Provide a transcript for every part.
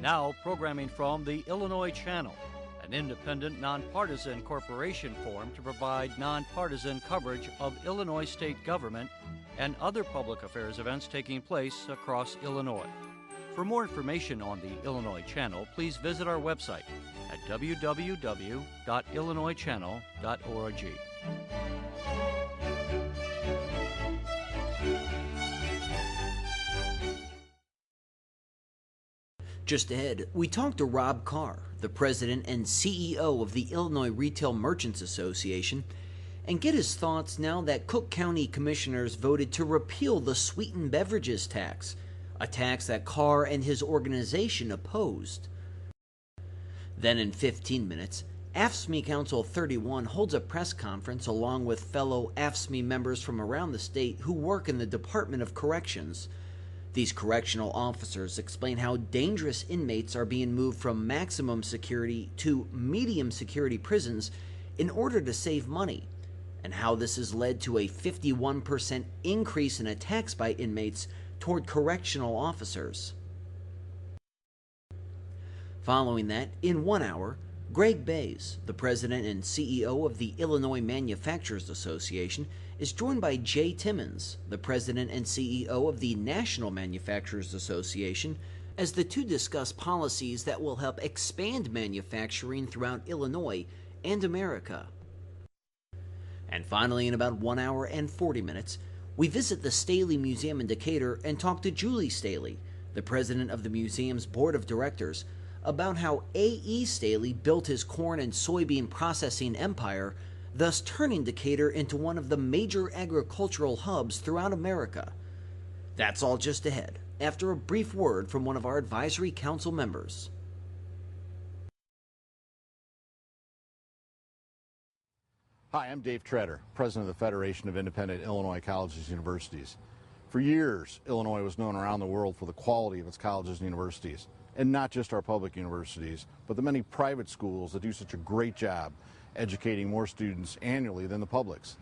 Now, programming from the Illinois Channel, an independent, nonpartisan corporation formed to provide nonpartisan coverage of Illinois state government and other public affairs events taking place across Illinois. For more information on the Illinois Channel, please visit our website at www.illinoischannel.org. Just ahead, we talk to Rob Carr, the president and CEO of the Illinois Retail Merchants Association, and get his thoughts now that Cook County commissioners voted to repeal the sweetened beverages tax, a tax that Carr and his organization opposed. Then in 15 minutes, AFSCME Council 31 holds a press conference along with fellow AFSCME members from around the state who work in the Department of Corrections. These correctional officers explain how dangerous inmates are being moved from maximum security to medium security prisons in order to save money, and how this has led to a 51% increase in attacks by inmates toward correctional officers. Following that, in 1 hour, Greg Bays, the president and CEO of the Illinois Manufacturers Association, is joined by Jay Timmons, the president and CEO of the National Manufacturers Association, as the two discuss policies that will help expand manufacturing throughout Illinois and America. And finally, in about 1 hour and 40 minutes, we visit the Staley Museum in Decatur and talk to Julie Staley, the president of the museum's board of directors, about how A.E. Staley built his corn and soybean processing empire, thus turning Decatur into one of the major agricultural hubs throughout America. That's all just ahead, after a brief word from one of our advisory council members. Hi, I'm Dave Treader, president of the Federation of Independent Illinois Colleges and Universities. For years, Illinois was known around the world for the quality of its colleges and universities, and not just our public universities, but the many private schools that do such a great job educating more students annually than the publics.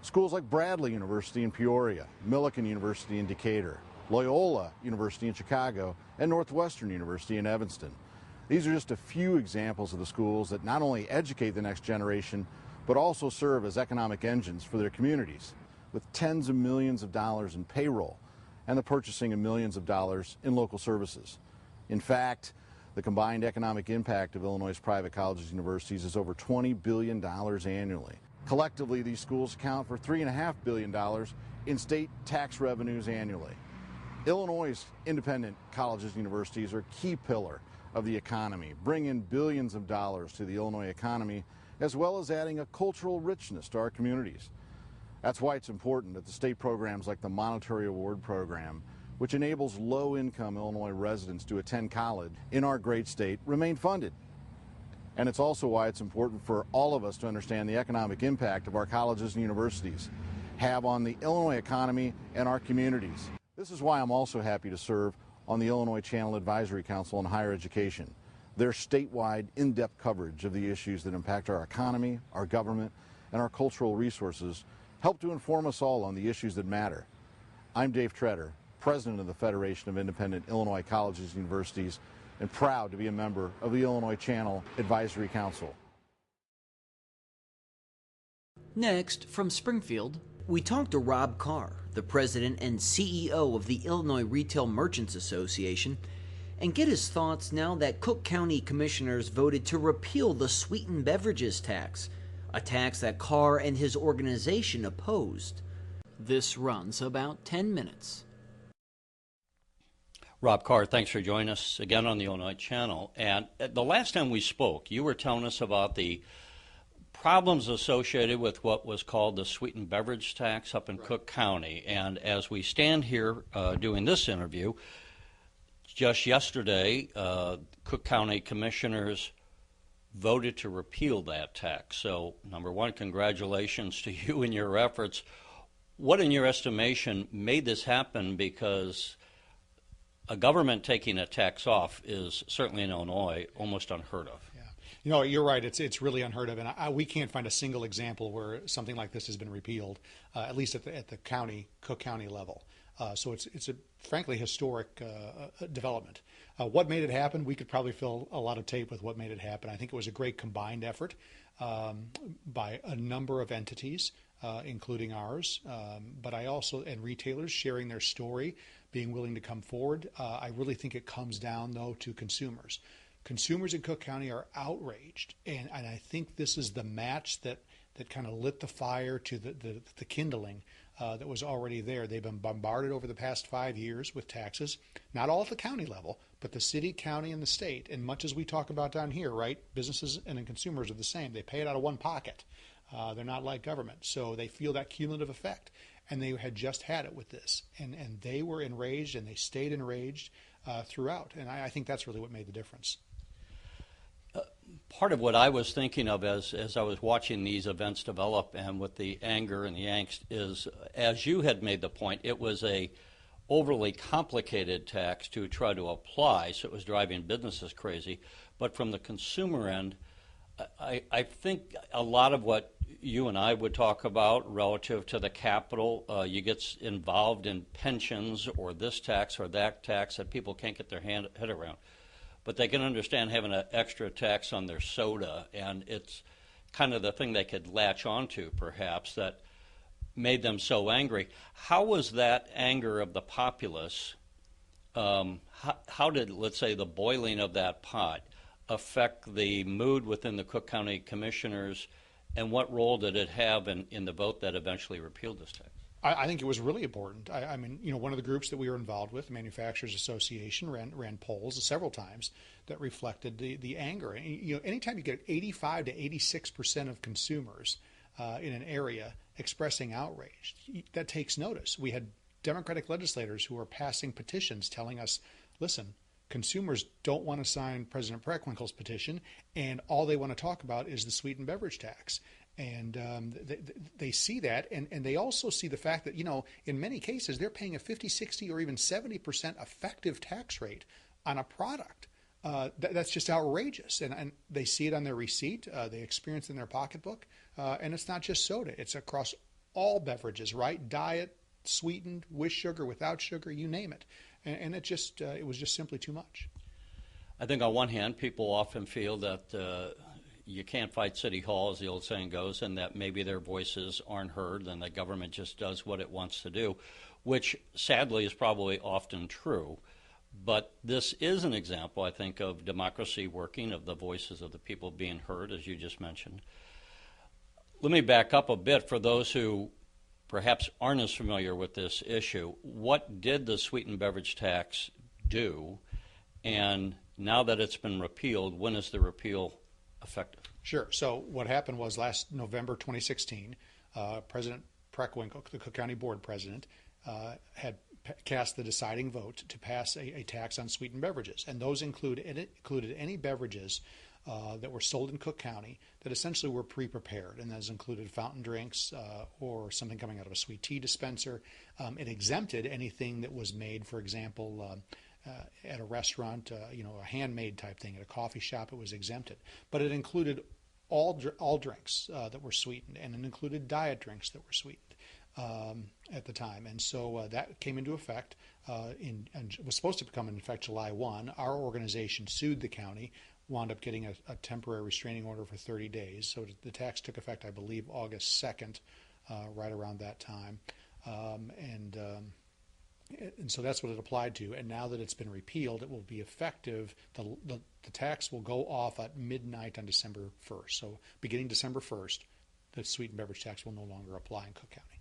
Schools like Bradley University in Peoria, Millikan University in Decatur, Loyola University in Chicago, and Northwestern University in Evanston. These are just a few examples of the schools that not only educate the next generation, but also serve as economic engines for their communities, with tens of millions of dollars in payroll and the purchasing of millions of dollars in local services. In fact, the combined economic impact of Illinois' private colleges and universities is over $20 billion annually. Collectively, these schools account for $3.5 billion in state tax revenues annually. Illinois' independent colleges and universities are a key pillar of the economy, bringing billions of dollars to the Illinois economy, as well as adding a cultural richness to our communities. That's why it's important that the state programs like the Monetary Award Program, which enables low-income Illinois residents to attend college in our great state, remain funded. And it's also why it's important for all of us to understand the economic impact of our colleges and universities have on the Illinois economy and our communities. This is why I'm also happy to serve on the Illinois Channel Advisory Council on Higher Education. Their statewide, in-depth coverage of the issues that impact our economy, our government, and our cultural resources help to inform us all on the issues that matter. I'm Dave Treader, president of the Federation of Independent Illinois Colleges and Universities, and proud to be a member of the Illinois Channel Advisory Council. Next, from Springfield, we talk to Rob Carr, the president and CEO of the Illinois Retail Merchants Association, and get his thoughts now that Cook County commissioners voted to repeal the sweetened beverages tax, a tax that Carr and his organization opposed. This runs about 10 minutes. Rob Carr, thanks for joining us again on the Illinois Channel. And the last time we spoke, you were telling us about the problems associated with what was called the sweetened beverage tax up in Cook County. And as we stand here doing this interview, just yesterday, Cook County commissioners voted to repeal that tax. So, number one, congratulations to you and your efforts. What, in your estimation, made this happen? Because a government taking a tax off is certainly in Illinois almost unheard of. Yeah. You know, you're right. It's really unheard of, and we can't find a single example where something like this has been repealed, at least at the Cook County level. So it's a frankly historic development. What made it happen? We could probably fill a lot of tape with what made it happen. I think it was a great combined effort by a number of entities, including ours, but I also, and retailers sharing their story, being willing to come forward. I really think it comes down, though, to consumers. Consumers in Cook County are outraged, and I think this is the match that kind of lit the fire to the kindling that was already there. They've been bombarded over the past 5 years with taxes, not all at the county level, but the city, county, and the state. And much as we talk about down here, right, businesses and consumers are the same. They pay it out of one pocket. They're not like government. So they feel that cumulative effect. And they had just had it with this. And they were enraged, and they stayed enraged throughout. And I think that's really what made the difference. Part of what I was thinking of as I was watching these events develop and with the anger and the angst is, as you had made the point, it was a overly complicated tax to try to apply, so it was driving businesses crazy. But from the consumer end, I think a lot of what you and I would talk about relative to the capital, you get involved in pensions or this tax or that tax that people can't get their head around. But they can understand having an extra tax on their soda, and it's kind of the thing they could latch onto, perhaps, that made them so angry. How was that anger of the populace, how did, let's say, the boiling of that pot affect the mood within the Cook County Commissioners, and what role did it have in the vote that eventually repealed this tax? I think it was really important. I mean, one of the groups that we were involved with, the Manufacturers Association, ran polls several times that reflected the anger. And, anytime you get 85 to 86% of consumers in an area expressing outrage, that takes notice. We had Democratic legislators who were passing petitions telling us, listen, consumers don't want to sign President Preckwinkle's petition, and all they want to talk about is the sweetened beverage tax. And they see that, and they also see the fact that, in many cases, they're paying a 50, 60, or even 70% effective tax rate on a product. That's just outrageous. And they see it on their receipt. They experience it in their pocketbook. And it's not just soda. It's across all beverages, right? Diet, sweetened, with sugar, without sugar, you name it. And it was just simply too much. I think on one hand, people often feel that you can't fight City Hall, as the old saying goes, and that maybe their voices aren't heard and the government just does what it wants to do, which sadly is probably often true. But this is an example, I think, of democracy working, of the voices of the people being heard, as you just mentioned. Let me back up a bit for those who perhaps aren't as familiar with this issue. What did the sweetened beverage tax do? And now that it's been repealed, when is the repeal effective? Sure. So what happened was last November 2016, President Preckwinkle, the Cook County Board President, had cast the deciding vote to pass a tax on sweetened beverages. And those included any beverages that were sold in Cook County that essentially were pre-prepared. And those included fountain drinks or something coming out of a sweet tea dispenser. It exempted anything that was made, for example, at a restaurant, a handmade type thing. At a coffee shop, it was exempted. But it included all drinks that were sweetened, and it included diet drinks that were sweetened at the time. And so that came into effect and was supposed to come into effect July 1. Our organization sued the county, wound up getting a temporary restraining order for 30 days. So the tax took effect, I believe, August 2nd, right around that time. And so that's what it applied to. And now that it's been repealed, it will be effective. The tax will go off at midnight on December 1st. So beginning December 1st, the sweetened beverage tax will no longer apply in Cook County.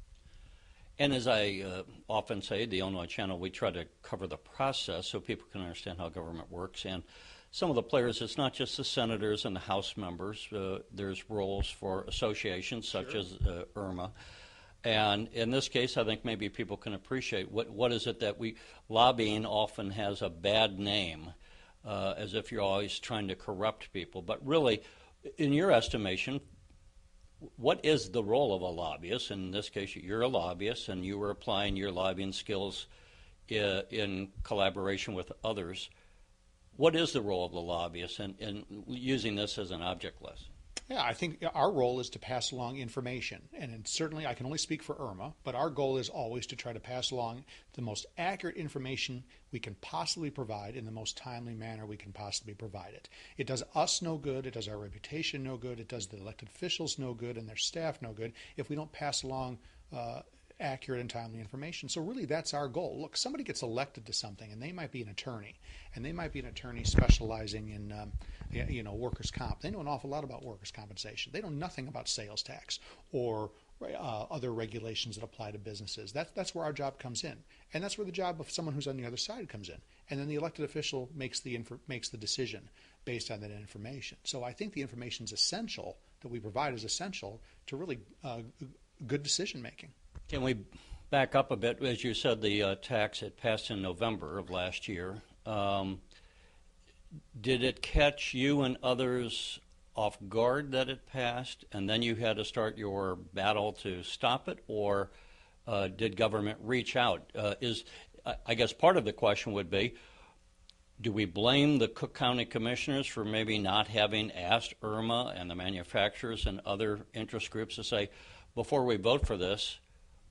And as I often say, the Illinois Channel, we try to cover the process so people can understand how government works. And some of the players, it's not just the senators and the House members. There's roles for associations such as IRMA. And in this case, I think maybe people can appreciate what is it that lobbying often has a bad name, as if you're always trying to corrupt people. But really, in your estimation, what is the role of a lobbyist? In this case, you're a lobbyist, and you were applying your lobbying skills in collaboration with others. What is the role of the lobbyist in using this as an object lesson? Yeah, I think our role is to pass along information. And certainly, I can only speak for IRMA, but our goal is always to try to pass along the most accurate information we can possibly provide in the most timely manner we can possibly provide it. It does us no good, it does our reputation no good, it does the elected officials no good and their staff no good if we don't pass along accurate and timely information. So really that's our goal. Look, somebody gets elected to something and they might be an attorney, and they might be an attorney specializing in workers' comp. They know an awful lot about workers' compensation. They know nothing about sales tax or other regulations that apply to businesses. That's where our job comes in, and that's where the job of someone who's on the other side comes in. And then the elected official makes the decision based on that information. So I think the information is essential, that we provide is essential to really good decision making. Can we back up a bit? As you said, the tax, it passed in November of last year. Did it catch you and others off guard that it passed, and then you had to start your battle to stop it, or did government reach out? I guess part of the question would be, do we blame the Cook County commissioners for maybe not having asked IRMA and the manufacturers and other interest groups to say, before we vote for this,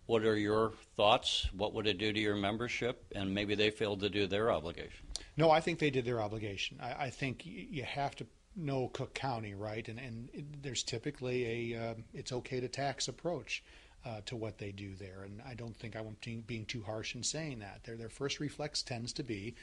what are your thoughts? What would it do to your membership? And maybe they failed to do their obligation. No, I think they did their obligation. I think you have to know Cook County, right? And there's typically a it's okay to tax approach to what they do there. And I don't think I'm being too harsh in saying that. Their first reflex tends to be,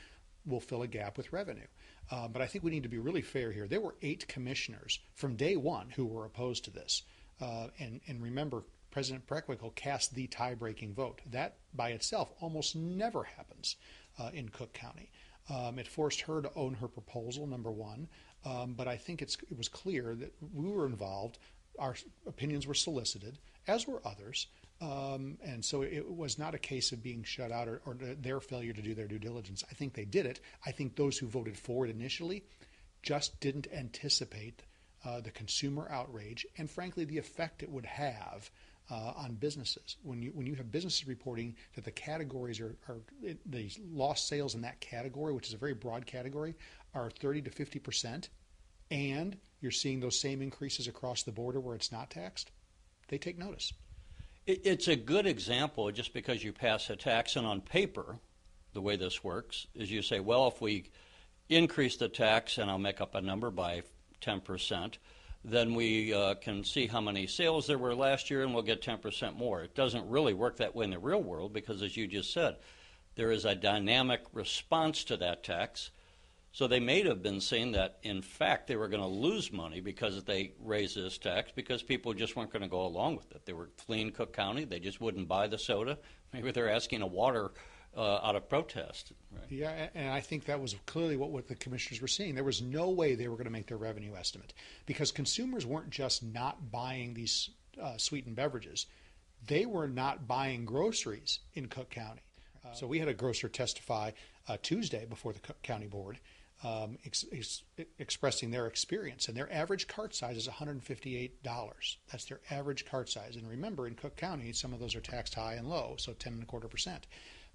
we'll fill a gap with revenue. But I think we need to be really fair here. There were 8 commissioners from day one who were opposed to this. And remember, President Preckwinkle cast the tie-breaking vote. That by itself almost never happens in Cook County. It forced her to own her proposal, number one. But I think it was clear that we were involved. Our opinions were solicited, as were others. And so it was not a case of being shut out or their failure to do their due diligence. I think they did it. I think those who voted for it initially just didn't anticipate the consumer outrage and, frankly, the effect it would have on businesses. When you have businesses reporting that the categories are the lost sales in that category, which is a very broad category, are 30 to 50%, and you're seeing those same increases across the border where it's not taxed, they take notice. It's a good example, just because you pass a tax, and on paper, the way this works is you say, well, if we increase the tax, and I'll make up a number, by 10%, then we can see how many sales there were last year and we'll get 10% more. It doesn't really work that way in the real world because, as you just said, there is a dynamic response to that tax. So they may have been saying that, in fact, they were going to lose money because they raised this tax because people just weren't going to go along with it. They were fleeing Cook County. They just wouldn't buy the soda. Maybe they're asking a water out of protest. Right? Yeah, and I think that was clearly what the commissioners were seeing. There was no way they were going to make their revenue estimate because consumers weren't just not buying these sweetened beverages. They were not buying groceries in Cook County. So we had a grocer testify Tuesday before the Cook County Board expressing their experience. And their average cart size is $158. That's their average cart size. And remember, in Cook County, some of those are taxed high and low, so 10.25%.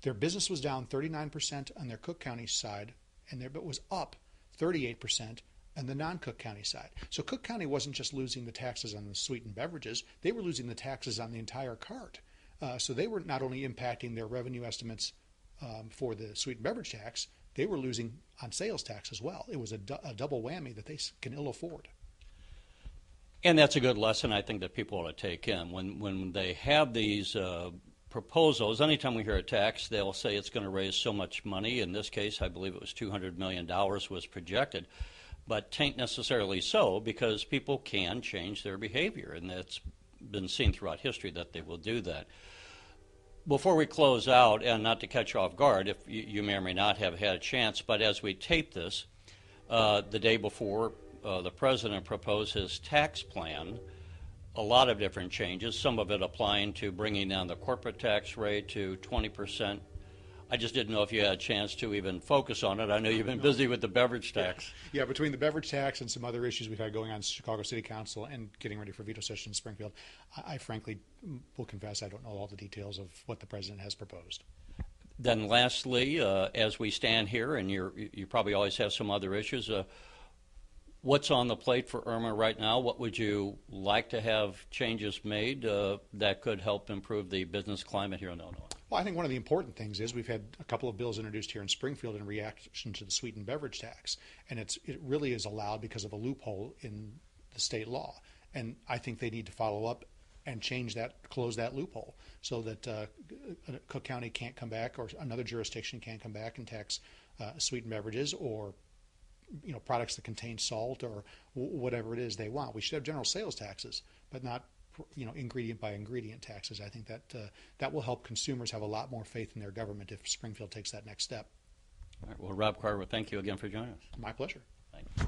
Their business was down 39% on their Cook County side, but was up 38% on the non-Cook County side. So Cook County wasn't just losing the taxes on the sweetened beverages, they were losing the taxes on the entire cart. So they were not only impacting their revenue estimates for the sweetened beverage tax, they were losing on sales tax as well. It was a double whammy that they can ill afford. And that's a good lesson, I think, that people ought to take in. When they have these proposals, anytime we hear a tax, they'll say it's going to raise so much money. In this case, I believe it was $200 million was projected, but tain't necessarily so, because people can change their behavior, and that's been seen throughout history that they will do that. Before we close out, and not to catch you off guard, if you may or may not have had a chance, but as we tape this, the day before the president proposed his tax plan, a lot of different changes, some of it applying to bringing down the corporate tax rate to 20%. I just didn't know if you had a chance to even focus on it. I know you've been busy with the beverage tax. Yeah, between the beverage tax and some other issues we've had going on in Chicago City Council and getting ready for veto session in Springfield, I frankly will confess I don't know all the details of what the president has proposed. Then lastly, as we stand here, and you probably always have some other issues, What's on the plate for Irma right now? What would you like to have changes made that could help improve the business climate here in Illinois? Well, I think one of the important things is we've had a couple of bills introduced here in Springfield in reaction to the Sweetened Beverage tax, and it really is allowed because of a loophole in the state law. And I think they need to follow up and change that, close that loophole, so that Cook County can't come back, or another jurisdiction can't come back and tax sweetened beverages, or products that contain salt, or whatever it is they want. We should have general sales taxes, but not ingredient by ingredient taxes. I think that that will help consumers have a lot more faith in their government if Springfield takes that next step. All right, well, Rob Carter, thank you again for joining us. My pleasure. Thank you.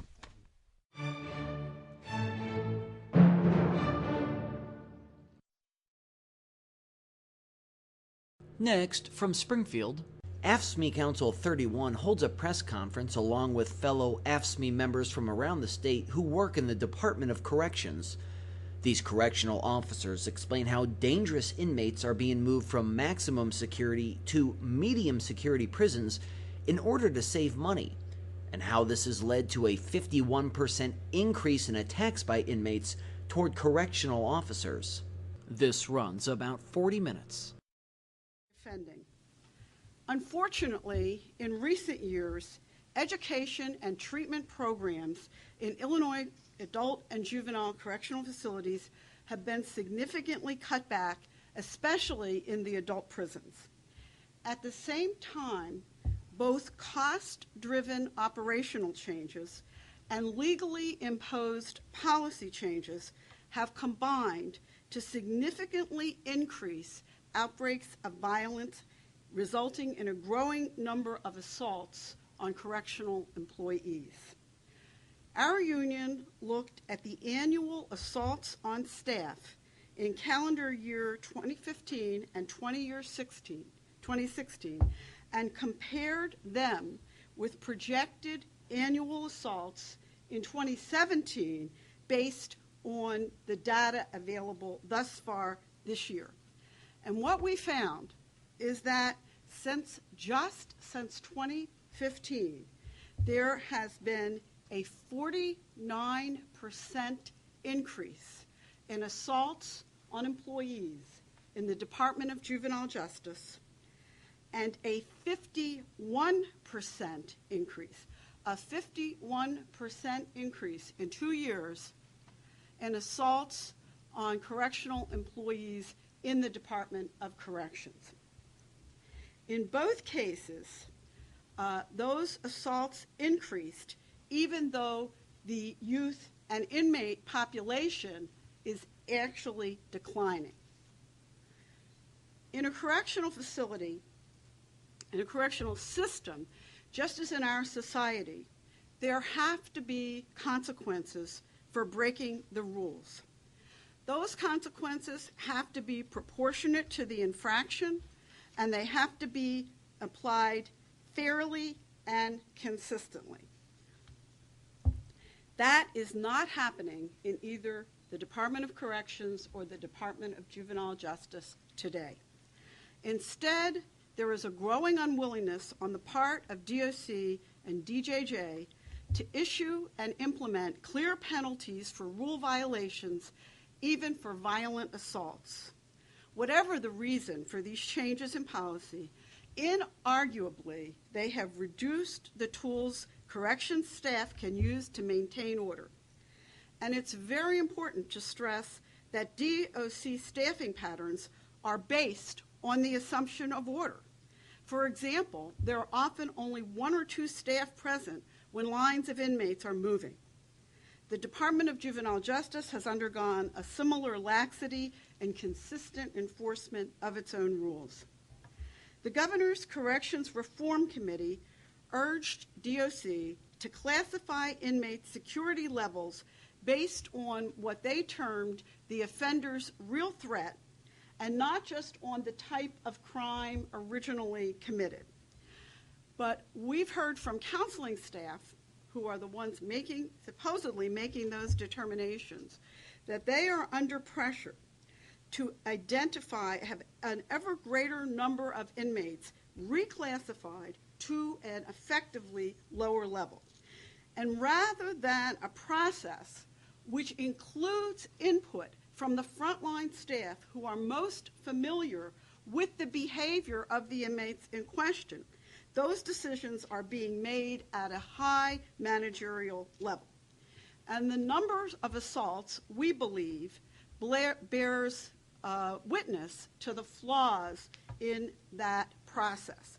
Next, from Springfield, AFSCME Council 31 holds a press conference along with fellow AFSCME members from around the state who work in the Department of Corrections. These correctional officers explain how dangerous inmates are being moved from maximum security to medium security prisons in order to save money, and how this has led to a 51% increase in attacks by inmates toward correctional officers. This runs about 40 minutes. Offending. Unfortunately, in recent years, education and treatment programs in Illinois adult and juvenile correctional facilities have been significantly cut back, especially in the adult prisons. At the same time, both cost-driven operational changes and legally imposed policy changes have combined to significantly increase outbreaks of violence, resulting in a growing number of assaults on correctional employees. Our union looked at the annual assaults on staff in calendar year 2015 and 2016 and compared them with projected annual assaults in 2017 based on the data available thus far this year. And what we found is that since 2015, there has been a 49% increase in assaults on employees in the Department of Juvenile Justice, and a 51% increase, in 2 years in assaults on correctional employees in the Department of Corrections. In both cases, those assaults increased even though the youth and inmate population is actually declining. In a correctional facility, in a correctional system, just as in our society, there have to be consequences for breaking the rules. Those consequences have to be proportionate to the infraction, and they have to be applied fairly and consistently. That is not happening in either the Department of Corrections or the Department of Juvenile Justice today. Instead, there is a growing unwillingness on the part of DOC and DJJ to issue and implement clear penalties for rule violations, even for violent assaults. Whatever the reason for these changes in policy, inarguably, they have reduced the tools corrections staff can use to maintain order. And it's very important to stress that DOC staffing patterns are based on the assumption of order. For example, there are often only 1 or 2 staff present when lines of inmates are moving. The Department of Juvenile Justice has undergone a similar laxity and consistent enforcement of its own rules. The Governor's Corrections Reform Committee urged DOC to classify inmates' security levels based on what they termed the offender's real threat, and not just on the type of crime originally committed. But we've heard from counseling staff, who are the ones supposedly making those determinations, that they are under pressure to have an ever greater number of inmates reclassified to an effectively lower level. And rather than a process which includes input from the frontline staff who are most familiar with the behavior of the inmates in question, those decisions are being made at a high managerial level. And the numbers of assaults, we believe, bears witness to the flaws in that process.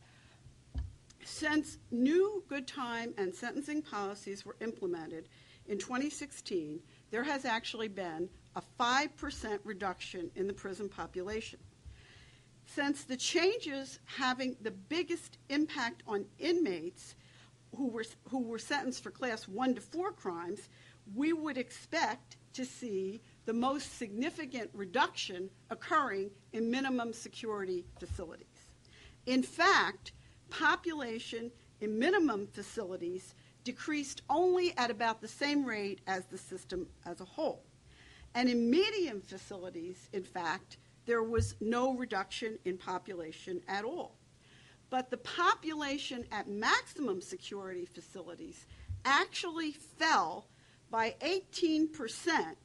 Since new good time and sentencing policies were implemented in 2016, there has actually been a 5% reduction in the prison population. Since the changes having the biggest impact on inmates who were sentenced for class 1 to 4 crimes, we would expect to see the most significant reduction occurring in minimum security facilities. In fact, population in minimum facilities decreased only at about the same rate as the system as a whole. And in medium facilities, in fact, there was no reduction in population at all. But the population at maximum security facilities actually fell by 18%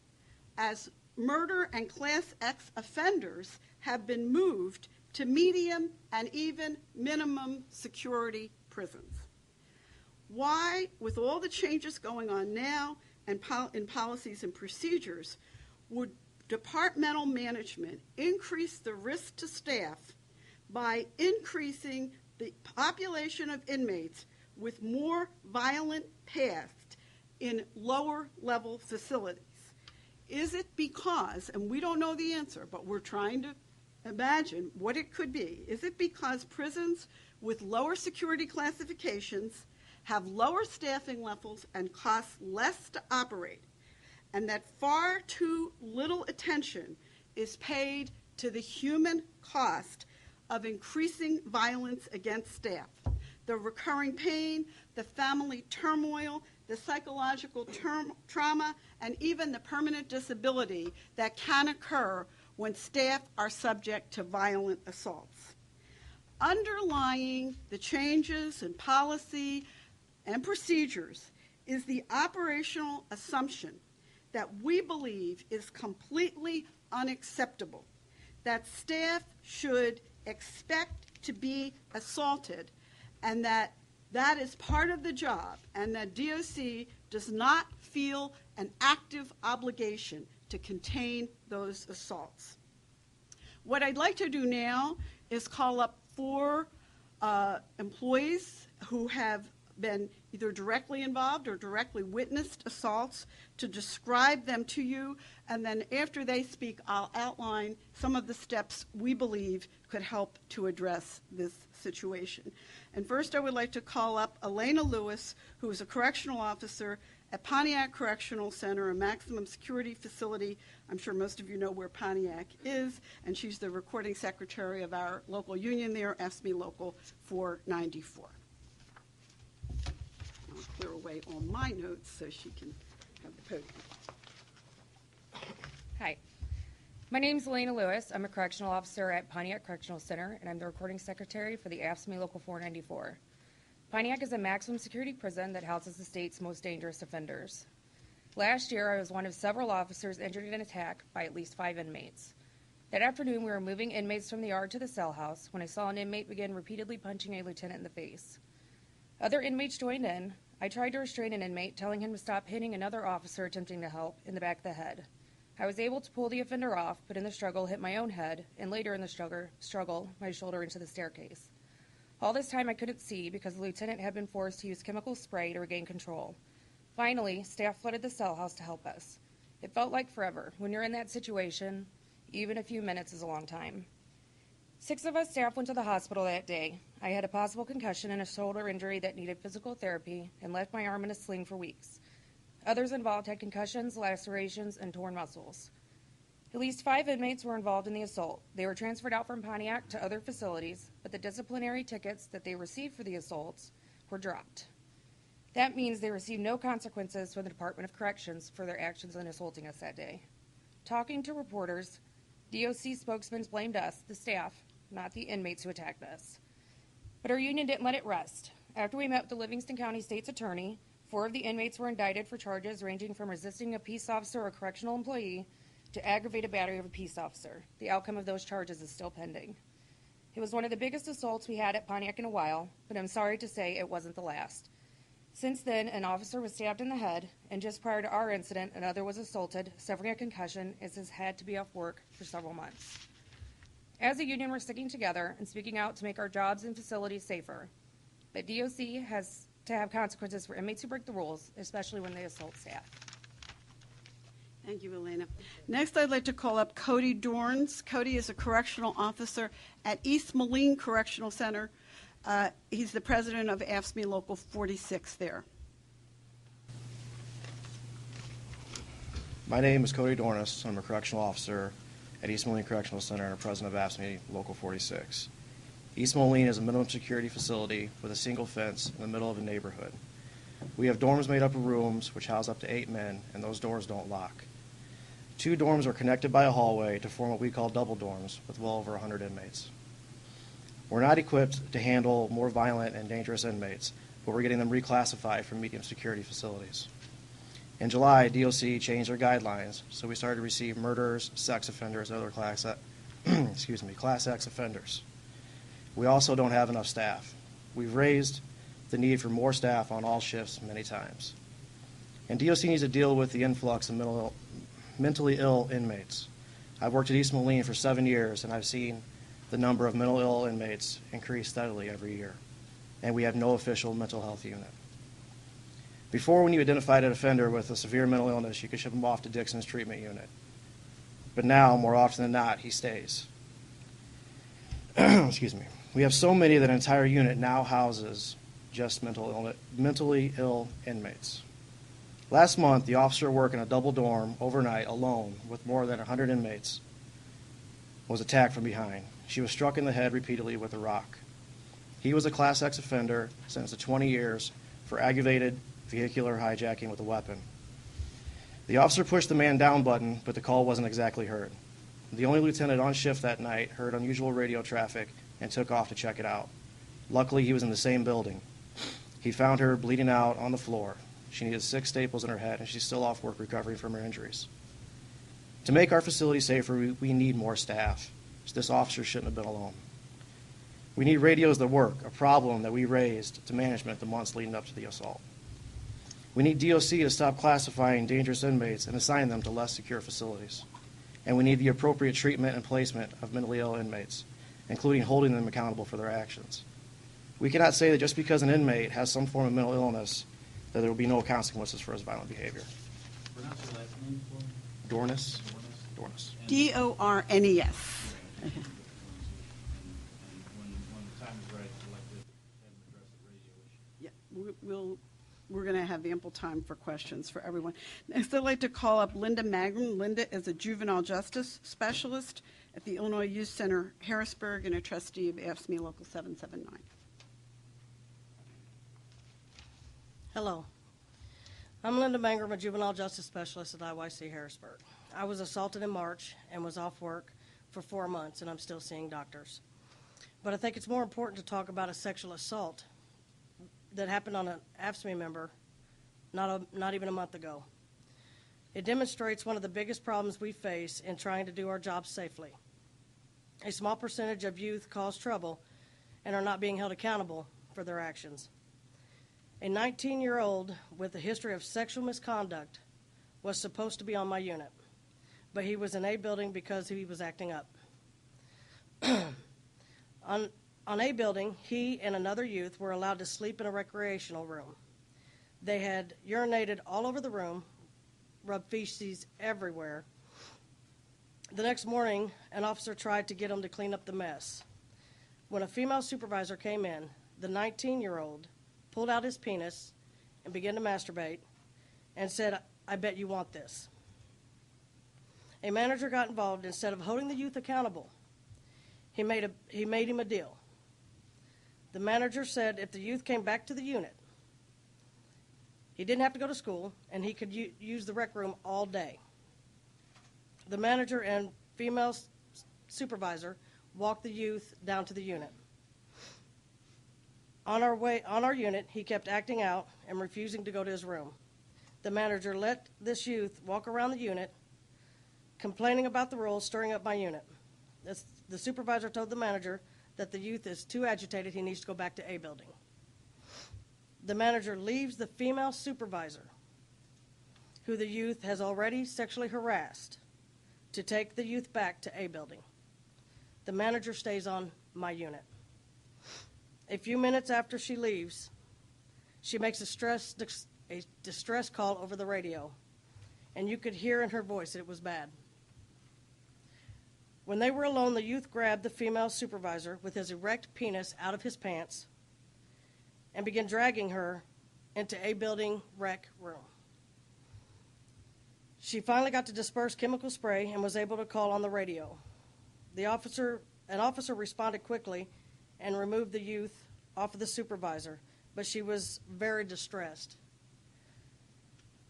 as murder and Class X offenders have been moved to medium and even minimum security prisons. Why, with all the changes going on now and in policies and procedures, would departmental management increase the risk to staff by increasing the population of inmates with more violent past in lower level facilities? Is it because, and we don't know the answer, but we're trying to imagine what it could be, is it because prisons with lower security classifications have lower staffing levels and cost less to operate, and that far too little attention is paid to the human cost of increasing violence against staff, the recurring pain, the family turmoil, the psychological trauma, and even the permanent disability that can occur when staff are subject to violent assaults. Underlying the changes in policy and procedures is the operational assumption that we believe is completely unacceptable, that staff should expect to be assaulted and that is part of the job, and that DOC does not feel an active obligation to contain those assaults. What I'd like to do now is call up 4 employees who have been either directly involved or directly witnessed assaults to describe them to you, and then after they speak, I'll outline some of the steps we believe could help to address this situation. And first I would like to call up Elena Lewis, who is a correctional officer at Pontiac Correctional Center, a maximum security facility. I'm sure most of you know where Pontiac is, and she's the recording secretary of our local union there, AFSCME Local 494. I'll clear away all my notes so she can have the podium. Hi, my name is Elena Lewis. I'm a correctional officer at Pontiac Correctional Center, and I'm the recording secretary for the AFSCME Local 494. Pontiac is a maximum security prison that houses the state's most dangerous offenders. Last year, I was one of several officers injured in an attack by at least 5 inmates. That afternoon, we were moving inmates from the yard to the cell house when I saw an inmate begin repeatedly punching a lieutenant in the face. Other inmates joined in. I tried to restrain an inmate, telling him to stop hitting another officer attempting to help in the back of the head. I was able to pull the offender off, but in the struggle hit my own head, and later in the struggle, my shoulder into the staircase. All this time I couldn't see because the lieutenant had been forced to use chemical spray to regain control. Finally, staff flooded the cell house to help us. It felt like forever. When you're in that situation, even a few minutes is a long time. 6 of us staff went to the hospital that day. I had a possible concussion and a shoulder injury that needed physical therapy and left my arm in a sling for weeks. Others involved had concussions, lacerations, and torn muscles. At least 5 inmates were involved in the assault. They were transferred out from Pontiac to other facilities, but the disciplinary tickets that they received for the assaults were dropped. That means they received no consequences from the Department of Corrections for their actions in assaulting us that day. Talking to reporters, DOC spokesmen blamed us, the staff, not the inmates who attacked us. But our union didn't let it rest. After we met with the Livingston County State's Attorney, 4 of the inmates were indicted for charges ranging from resisting a peace officer or correctional employee to aggravated battery of a peace officer. The outcome of those charges is still pending. It was one of the biggest assaults we had at Pontiac in a while, but I'm sorry to say it wasn't the last. Since then, an officer was stabbed in the head, and just prior to our incident, another was assaulted, suffering a concussion, and has had to be off work for several months. As a union, we're sticking together and speaking out to make our jobs and facilities safer. But DOC has to have consequences for inmates who break the rules, especially when they assault staff. Thank you, Elena. Next, I'd like to call up Cody Dorns. Cody is a correctional officer at East Moline Correctional Center. He's the president of AFSCME Local 46 there. My name is Cody Dornis. I'm a correctional officer at East Moline Correctional Center and a president of AFSCME Local 46. East Moline is a minimum security facility with a single fence in the middle of a neighborhood. We have dorms made up of rooms which house up to 8 men, and those doors don't lock. 2 dorms are connected by a hallway to form what we call double dorms with well over 100 inmates. We're not equipped to handle more violent and dangerous inmates, but we're getting them reclassified from medium security facilities. In July, DOC changed their guidelines, so we started to receive murderers, sex offenders, and other Class X offenders. We also don't have enough staff. We've raised the need for more staff on all shifts many times. And DOC needs to deal with the influx of mentally ill inmates. I've worked at East Moline for 7 years, and I've seen the number of mentally ill inmates increase steadily every year. And we have no official mental health unit. Before, when you identified an offender with a severe mental illness, you could ship him off to Dixon's treatment unit. But now, more often than not, he stays. Excuse me. We have so many that an entire unit now houses just mentally ill inmates. Last month, the officer working a double dorm overnight alone with more than 100 inmates was attacked from behind. She was struck in the head repeatedly with a rock. He was a Class X offender sentenced to 20 years for aggravated vehicular hijacking with a weapon. The officer pushed the man down button, but the call wasn't exactly heard. The only lieutenant on shift that night heard unusual radio traffic and took off to check it out. Luckily, he was in the same building. He found her bleeding out on the floor. She needed 6 staples in her head, and she's still off work recovering from her injuries. To make our facility safer, we need more staff. This officer shouldn't have been alone. We need radios that work, a problem that we raised to management the months leading up to the assault. We need DOC to stop classifying dangerous inmates and assign them to less secure facilities. And we need the appropriate treatment and placement of mentally ill inmates, including holding them accountable for their actions. We cannot say that just because an inmate has some form of mental illness that there will be no consequences for his violent behavior. Pronounce your last name for me. Dornis. Dornis. Dornes. And when the time is right, I'd like to have him address the radio issue. Yeah, we're going to have ample time for questions for everyone. Next, I'd like to call up Linda Magrum. Linda is a juvenile justice specialist at the Illinois Youth Center, Harrisburg, and a trustee of AFSCME Local 779. Hello. I'm Linda Mangrum, a juvenile justice specialist at IYC Harrisburg. I was assaulted in March and was off work for 4 months, and I'm still seeing doctors. But I think it's more important to talk about a sexual assault that happened on an AFSCME member not even a month ago. It demonstrates one of the biggest problems we face in trying to do our jobs safely. A small percentage of youth cause trouble and are not being held accountable for their actions. A 19-year-old with a history of sexual misconduct was supposed to be on my unit, but he was in A building because he was acting up. On A building, he and another youth were allowed to sleep in a recreational room. They had urinated all over the room, rubbed feces everywhere. The next morning, an officer tried to get them to clean up the mess. When a female supervisor came in, the 19-year-old pulled out his penis and began to masturbate and said, "I bet you want this." A manager got involved. Instead of holding the youth accountable, he made him a deal. The manager said if the youth came back to the unit, he didn't have to go to school and he could use the rec room all day. The manager and female supervisor walked the youth down to the unit. On our unit, he kept acting out and refusing to go to his room. The manager let this youth walk around the unit, complaining about the rules, stirring up my unit. The supervisor told the manager that the youth is too agitated, he needs to go back to A building. The manager leaves the female supervisor, who the youth has already sexually harassed, to take the youth back to A building. The manager stays on my unit. A few minutes after she leaves, she makes a distress call over the radio, and you could hear in her voice that it was bad. When they were alone, the youth grabbed the female supervisor with his erect penis out of his pants and began dragging her into A building rec room. She finally got to disperse chemical spray and was able to call on the radio. An officer responded quickly and removed the youth off of the supervisor, but she was very distressed.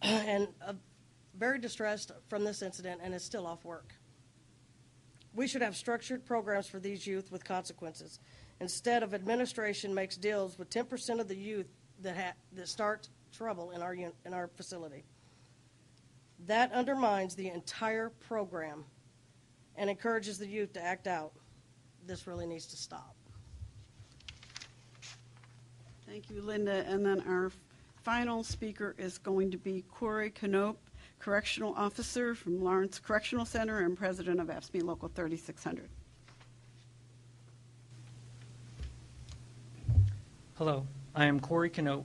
Very distressed from this incident and is still off work. We should have structured programs for these youth with consequences. Instead of administration makes deals with 10% of the youth that start trouble in our facility. That undermines the entire program and encourages the youth to act out. This really needs to stop. Thank you, Linda. And then our final speaker is going to be Corey Knope, Correctional Officer from Lawrence Correctional Center and President of AFSCME Local 3600. Hello, I am Corey Knope.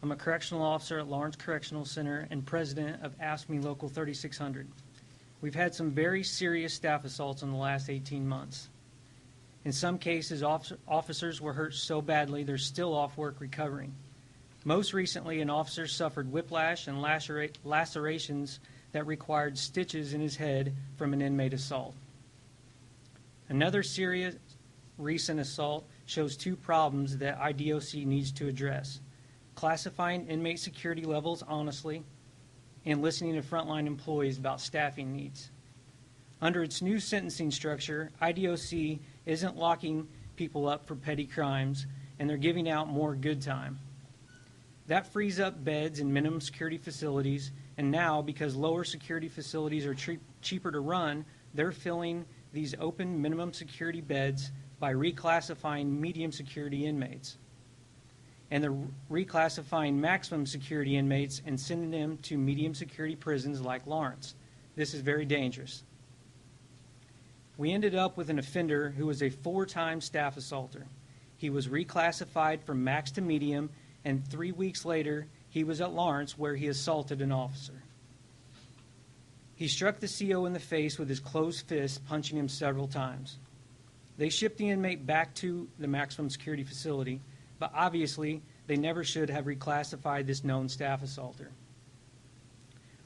I'm a correctional officer at Lawrence Correctional Center and president of AFSCME Local 3600. We've had some very serious staff assaults in the last 18 months. In some cases, officers were hurt so badly they're still off work recovering. Most recently, an officer suffered whiplash and lacerations that required stitches in his head from an inmate assault. Another serious recent assault shows two problems that IDOC needs to address: classifying inmate security levels honestly and listening to frontline employees about staffing needs. Under its new sentencing structure, IDOC isn't locking people up for petty crimes, and they're giving out more good time. That frees up beds in minimum security facilities, and now, because lower security facilities are cheaper to run, they're filling these open minimum security beds by reclassifying medium security inmates. And they're reclassifying maximum security inmates and sending them to medium security prisons like Lawrence. This is very dangerous. We ended up with an offender who was a 4-time staff assaulter. He was reclassified from max to medium, and 3 weeks later, he was at Lawrence where he assaulted an officer. He struck the CO in the face with his closed fist, punching him several times. They shipped the inmate back to the maximum security facility, but obviously they never should have reclassified this known staff assaulter.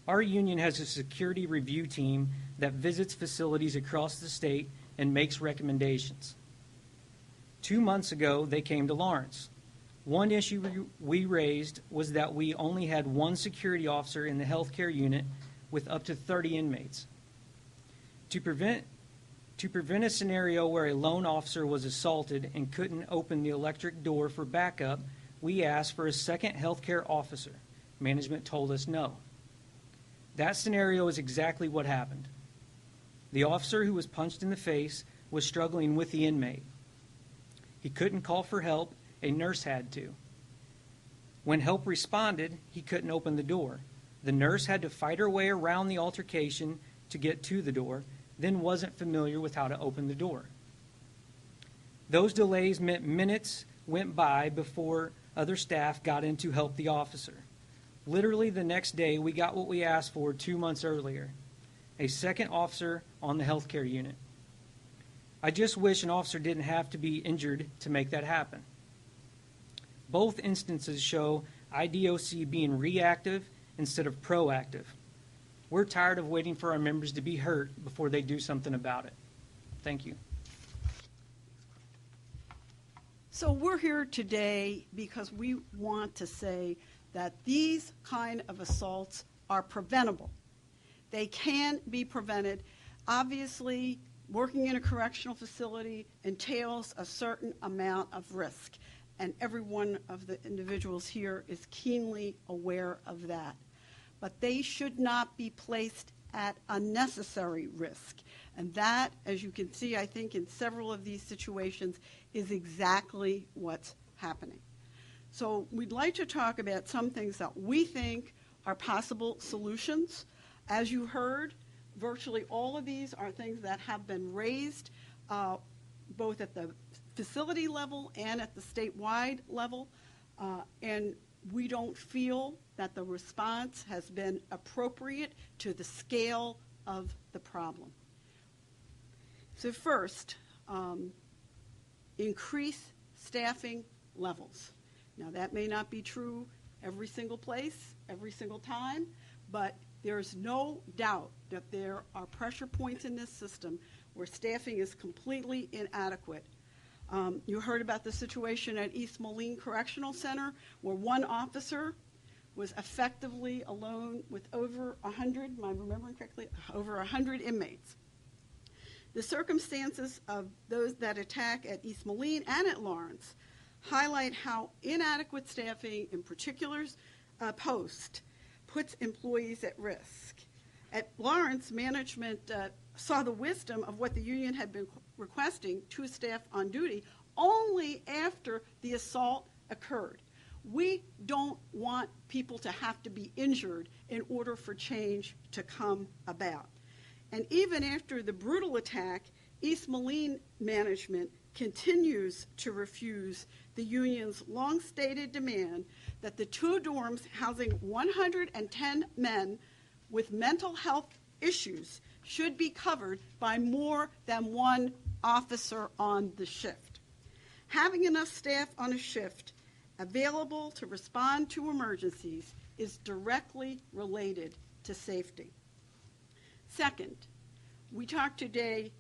Our union has a security review team that visits facilities across the state and makes recommendations. 2 months ago, they came to Lawrence. One issue we raised was that we only had one security officer in the healthcare unit with up to 30 inmates. To prevent a scenario where a lone officer was assaulted and couldn't open the electric door for backup, we asked for a second healthcare officer. Management told us no. That scenario is exactly what happened. The officer who was punched in the face was struggling with the inmate. He couldn't call for help. A nurse had to. When help responded, he couldn't open the door. The nurse had to fight her way around the altercation to get to the door, then wasn't familiar with how to open the door. Those delays meant minutes went by before other staff got in to help the officer. Literally the next day, we got what we asked for 2 months earlier: a second officer on the healthcare unit. I just wish an officer didn't have to be injured to make that happen. Both instances show IDOC being reactive instead of proactive. We're tired of waiting for our members to be hurt before they do something about it. Thank you. So we're here today because we want to say that these kind of assaults are preventable. They can be prevented. Obviously, working in a correctional facility entails a certain amount of risk. and every one of the individuals here is keenly aware of that. But they should not be placed at unnecessary risk. And that, as you can see, I think in several of these situations, is exactly what's happening. So we'd like to talk about some things that we think are possible solutions. As you heard, virtually all of these are things that have been raised both at the facility level and at the statewide level, and we don't feel that the response has been appropriate to the scale of the problem. So first, increase staffing levels. Now that may not be true every single place, every single time, but there's no doubt that there are pressure points in this system where staffing is completely inadequate. You heard about the situation at East Moline Correctional Center where one officer was effectively alone with over 100, am I remembering correctly, over 100 inmates. The circumstances of those that attack at East Moline and at Lawrence highlight how inadequate staffing in particular post puts employees at risk. At Lawrence, management saw the wisdom of what the union had been requesting to staff on duty only after the assault occurred. We don't want people to have to be injured in order for change to come about. And even after the brutal attack, East Moline management continues to refuse the union's long-stated demand that the two dorms housing 110 men with mental health issues should be covered by more than one officer on the shift. Having enough staff on a shift available to respond to emergencies is directly related to safety. Second, we talked today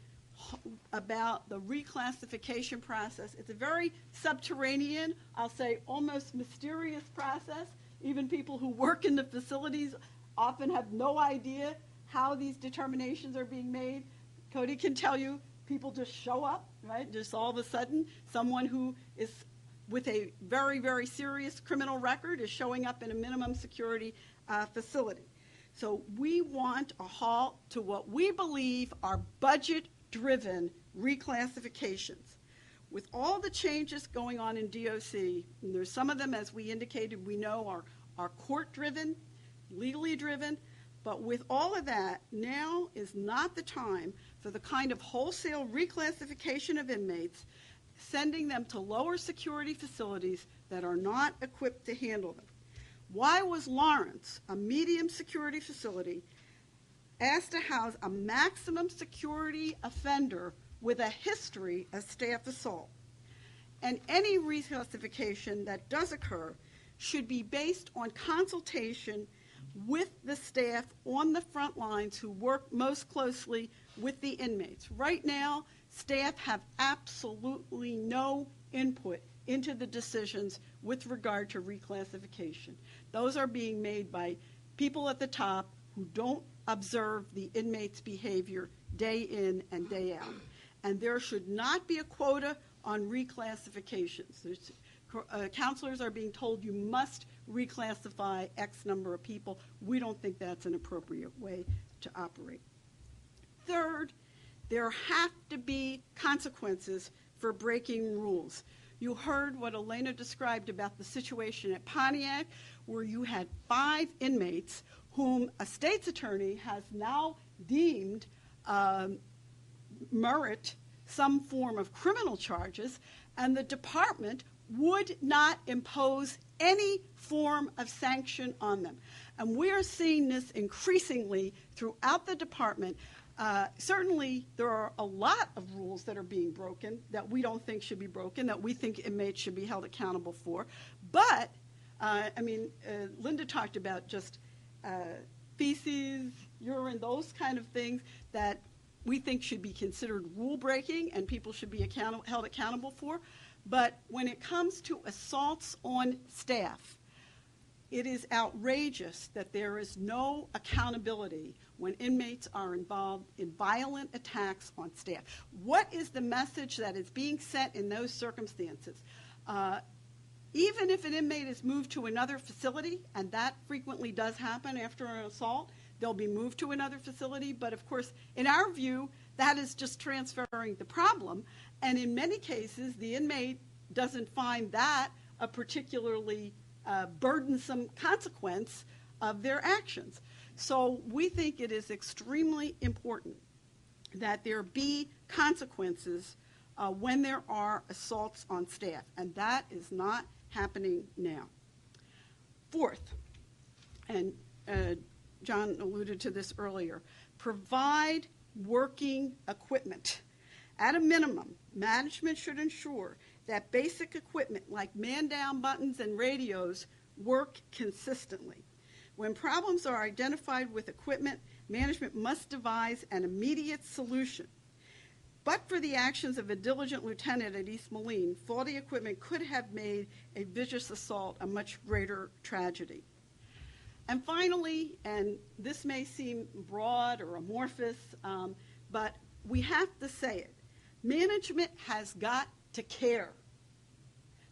about the reclassification process. It's a very subterranean, I'll say almost mysterious process. Even people who work in the facilities often have no idea how these determinations are being made. Cody can tell you people just show up, right? Just all of a sudden, someone who is with a very, very serious criminal record is showing up in a minimum security facility. So we want a halt to what we believe are budget-driven reclassifications. With all the changes going on in DOC, and there's some of them, as we indicated, we know are court-driven, legally driven, but with all of that, now is not the time for the kind of wholesale reclassification of inmates, sending them to lower security facilities that are not equipped to handle them. Why was Lawrence, a medium security facility, asked to house a maximum security offender with a history of staff assault? And any reclassification that does occur should be based on consultation with the staff on the front lines who work most closely with the inmates. Right now, staff have absolutely no input into the decisions with regard to reclassification. Those are being made by people at the top who don't observe the inmates' behavior day in and day out. And there should not be a quota on reclassifications. Counselors are being told you must reclassify X number of people. We don't think that's an appropriate way to operate. Third, there have to be consequences for breaking rules. You heard what Elena described about the situation at Pontiac, where you had 5 inmates whom a state's attorney has now deemed merit some form of criminal charges, and the department would not impose any form of sanction on them. And we are seeing this increasingly throughout the department. Certainly, there are a lot of rules that are being broken that we don't think should be broken, that we think inmates should be held accountable for. But, Linda talked about just feces, urine, those kind of things that we think should be considered rule breaking and people should be held accountable for. But when it comes to assaults on staff, it is outrageous that there is no accountability when inmates are involved in violent attacks on staff. What is the message that is being sent in those circumstances? Even if an inmate is moved to another facility, and that frequently does happen after an assault, they'll be moved to another facility. But of course, in our view, that is just transferring the problem. And in many cases, the inmate doesn't find that a particularly burdensome consequence of their actions. So we think it is extremely important that there be consequences when there are assaults on staff, and that is not happening now. Fourth, and John alluded to this earlier, provide working equipment. At a minimum, management should ensure that basic equipment like man-down buttons and radios work consistently. When problems are identified with equipment, management must devise an immediate solution. But for the actions of a diligent lieutenant at East Moline, faulty equipment could have made a vicious assault a much greater tragedy. And finally, and this may seem broad or amorphous, but we have to say it, management has got to care.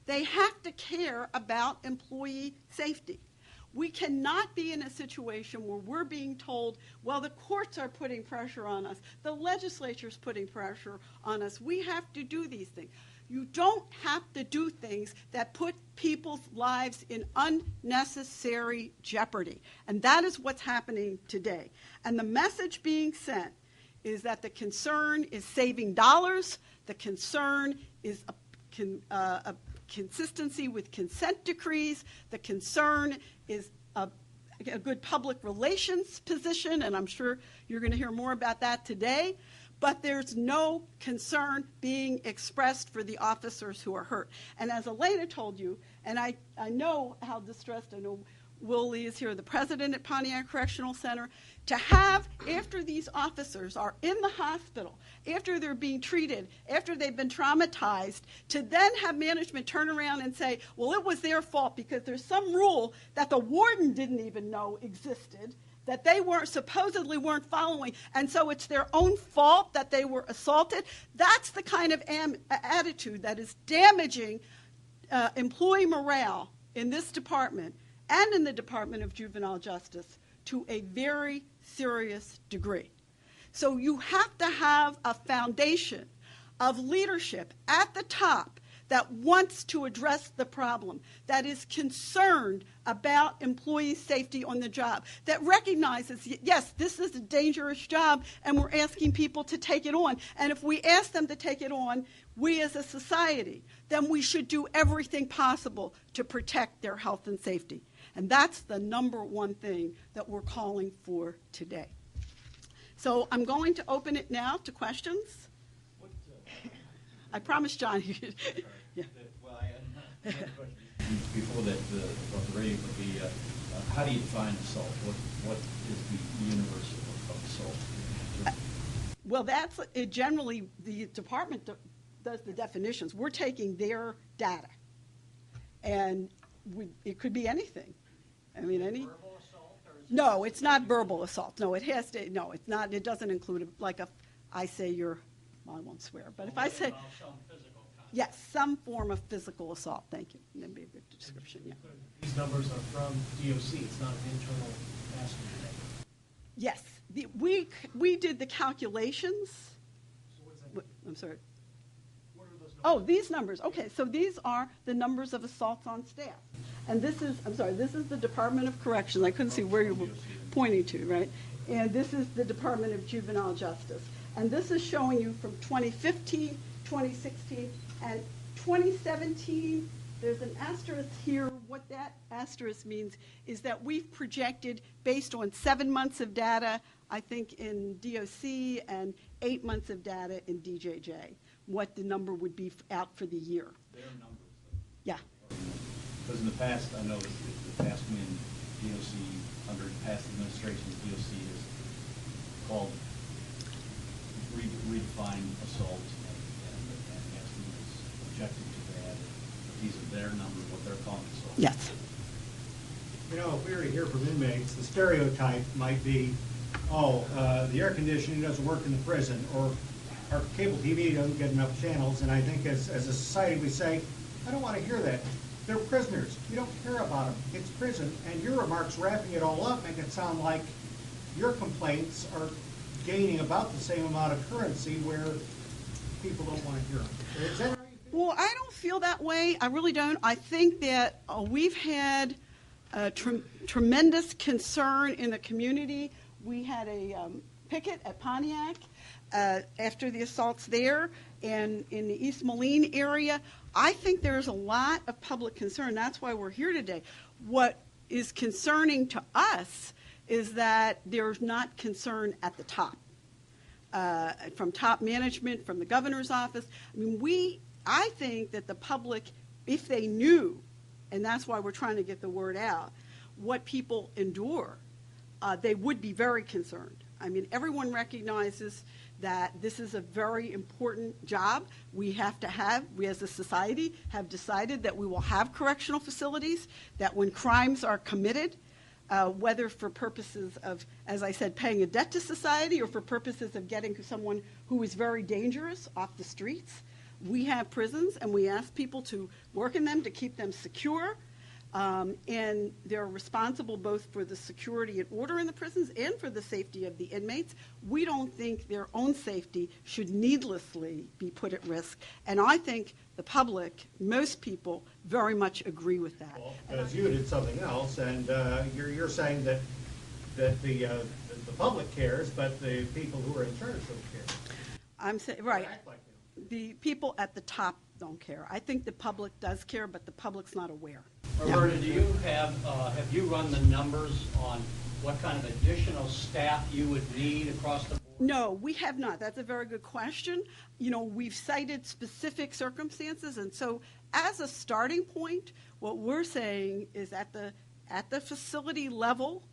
They have to care about employee safety. We cannot be in a situation where we're being told, well, the courts are putting pressure on us, the legislature's putting pressure on us, we have to do these things. You don't have to do things that put people's lives in unnecessary jeopardy. And that is what's happening today. And the message being sent is that the concern is saving dollars, the concern is a consistency with consent decrees, the concern is a good public relations position, and I'm sure you're going to hear more about that today, but there's no concern being expressed for the officers who are hurt. And as Elena told you, and I know how distressed, I know Will Lee is here, the president at Pontiac Correctional Center, to have, after these officers are in the hospital, after they're being treated, after they've been traumatized, to then have management turn around and say, well, it was their fault because there's some rule that the warden didn't even know existed, that they supposedly weren't following, and so it's their own fault that they were assaulted. That's the kind of attitude that is damaging employee morale in this department and in the Department of Juvenile Justice to a very serious degree. So you have to have a foundation of leadership at the top that wants to address the problem, that is concerned about employee safety on the job, that recognizes, yes, this is a dangerous job and we're asking people to take it on. And if we ask them to take it on, we as a society, then we should do everything possible to protect their health and safety. And that's the number one thing that we're calling for today. So I'm going to open it now to questions. I promised John you could. Yeah. Well, I had a question before that about the radio would be, how do you define assault? What is the universe of assault? Well, that's generally the department does the definitions. We're taking their data, and it could be anything. I mean, any. Verbal assault? No, it's not verbal assault. No, it has to. No, it's not. It doesn't include I say you're. Well, I won't swear, but if I say. Yes, some form of physical assault. Thank you. That'd be a good description. Yeah. These numbers are from DOC. It's not an internal estimate. Yes, we did the calculations. So what's that? I'm sorry. What are those numbers? Oh, these numbers. Okay, so these are the numbers of assaults on staff. And this is the Department of Corrections. I couldn't see where you were pointing to, right? And this is the Department of Juvenile Justice. And this is showing you from 2015, 2016, and 2017. There's an asterisk here. What that asterisk means is that we've projected, based on 7 months of data, I think in DOC, and 8 months of data in DJJ, what the number would be out for the year. Their numbers, though. Yeah. Because in the past, I know the past when DOC, under past administrations, DOC has called, redefined assault and actually was objected to that. But these are their numbers, what they're calling assault. Yes. You know, if we were to hear from inmates, the stereotype might be, the air conditioning doesn't work in the prison, or our cable TV doesn't get enough channels. And I think as a society we say, I don't want to hear that. They're prisoners. You don't care about them. It's prison. And your remarks wrapping it all up make it sound like your complaints are gaining about the same amount of currency where people don't want to hear them. Is that how you feel? Well, I don't feel that way. I really don't. I think that we've had tremendous concern in the community. We had a picket at Pontiac after the assaults there, and in the East Moline area. I think there's a lot of public concern. That's why we're here today. What is concerning to us is that there's not concern at the top, from top management, from the governor's office. I mean, I think that the public, if they knew, and that's why we're trying to get the word out, what people endure, they would be very concerned. I mean, everyone recognizes that this is a very important job. We as a society, have decided that we will have correctional facilities, that when crimes are committed, whether for purposes of, as I said, paying a debt to society or for purposes of getting someone who is very dangerous off the streets, we have prisons and we ask people to work in them to keep them secure. And they're responsible both for the security and order in the prisons and for the safety of the inmates. We don't think their own safety should needlessly be put at risk. And I think the public, most people, very much agree with that. Well, because you did something else, and you're saying that the public cares, but the people who are in charge don't care. I'm saying, right. Act like them. The people at the top don't care. I think the public does care, but the public's not aware. Roberta, do you have you run the numbers on what kind of additional staff you would need across the board? No, we have not. That's a very good question. You know, we've cited specific circumstances, and so as a starting point, what we're saying is at the facility level,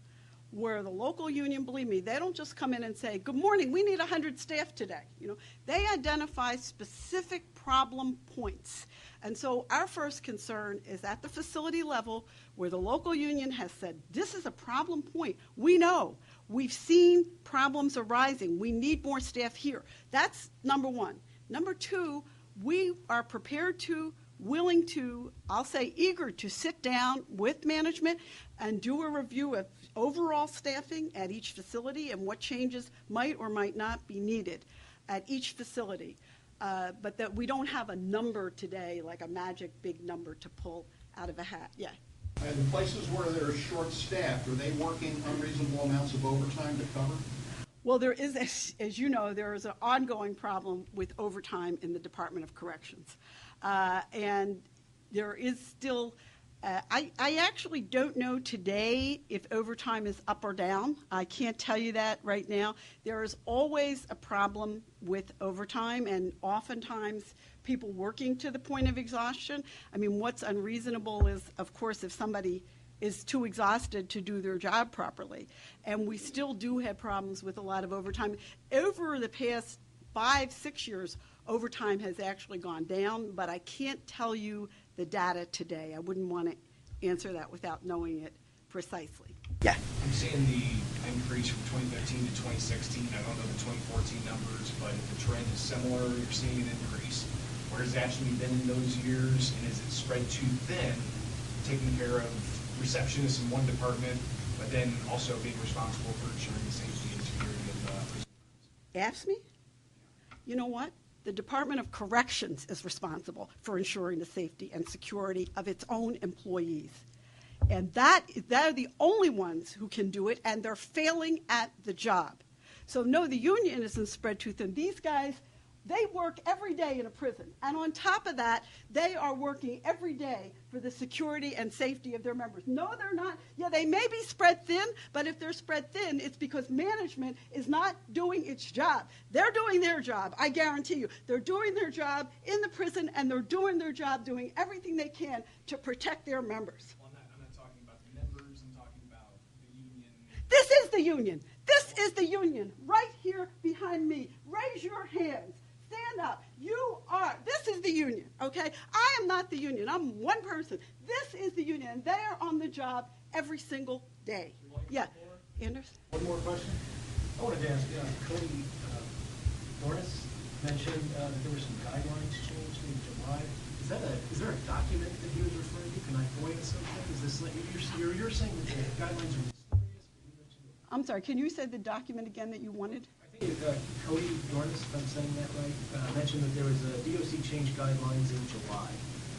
where the local union, believe me, they don't just come in and say, good morning, we need 100 staff today. You know, they identify specific problem points. And so our first concern is at the facility level where the local union has said, this is a problem point. We know. We've seen problems arising. We need more staff here. That's number one. Number two, we are prepared to, willing to, I'll say eager to sit down with management and do a review of overall staffing at each facility and what changes might or might not be needed at each facility. But that we don't have a number today, like a magic big number to pull out of a hat. Yeah. And the places where they're short-staffed, are they working unreasonable amounts of overtime to cover? Well, there is, as you know, there is an ongoing problem with overtime in the Department of Corrections. And there is still, I actually don't know today if overtime is up or down. I can't tell you that right now. There is always a problem with overtime, and oftentimes people working to the point of exhaustion. I mean, what's unreasonable is, of course, if somebody is too exhausted to do their job properly. And we still do have problems with a lot of overtime. Over the past 5-6 years, overtime has actually gone down, but I can't tell you the data today. I wouldn't want to answer that without knowing it precisely. Yeah. I'm seeing the increase from 2015 to 2016. I don't know the 2014 numbers, but if the trend is similar, you're seeing an increase. Where has Ashby been in those years, and is it spread too thin, taking care of receptionists in one department, but then also being responsible for ensuring the safety and security of prison? Ask me? You know what? The Department of Corrections is responsible for ensuring the safety and security of its own employees. And they're the only ones who can do it, and they're failing at the job. So no, the union isn't spread too thin. These guys, they work every day in a prison. And on top of that, they are working every day for the security and safety of their members. No, they're not. Yeah, they may be spread thin, but if they're spread thin, it's because management is not doing its job. They're doing their job, I guarantee you. They're doing their job in the prison, and they're doing their job, doing everything they can to protect their members. Well, I'm not talking about the members. I'm talking about the union. This is the union. This is the union right here behind me. Raise your hands. Stand up. You are. This is the union, okay? I am not the union. I'm one person. This is the union, and they are on the job every single day. Yeah. Anders? One more question. I wanted to ask, Cody Dornis mentioned that there were some guidelines changed in July. Is Is there a document that he was referring to? Can I point to something? Is this like, you're saying that the guidelines are mysterious? I'm sorry, can you say the document again that you wanted? I think Cody Dornis, if I'm saying that right, mentioned that there was a DOC change guidelines in July,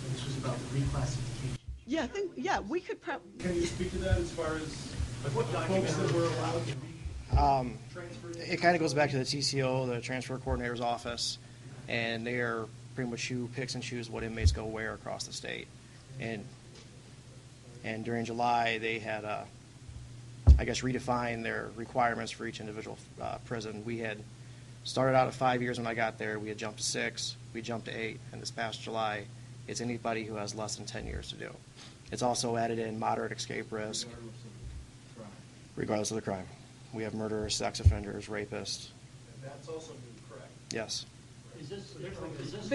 and this was about the reclassification. Yeah, we could Can you speak to that as far as what documents that were allowed to be transferred? It kind of goes back to the TCO, the transfer coordinator's office, and they are pretty much picks and choose what inmates go where across the state. And during July, they had, redefined their requirements for each individual prison. We had started out at 5 years when I got there. We had jumped to 6. We jumped to 8. And this past July, it's anybody who has less than 10 years to do. It's also added in moderate escape risk, regardless of the crime. We have murderers, sex offenders, rapists. And that's also new, correct? Yes. Is this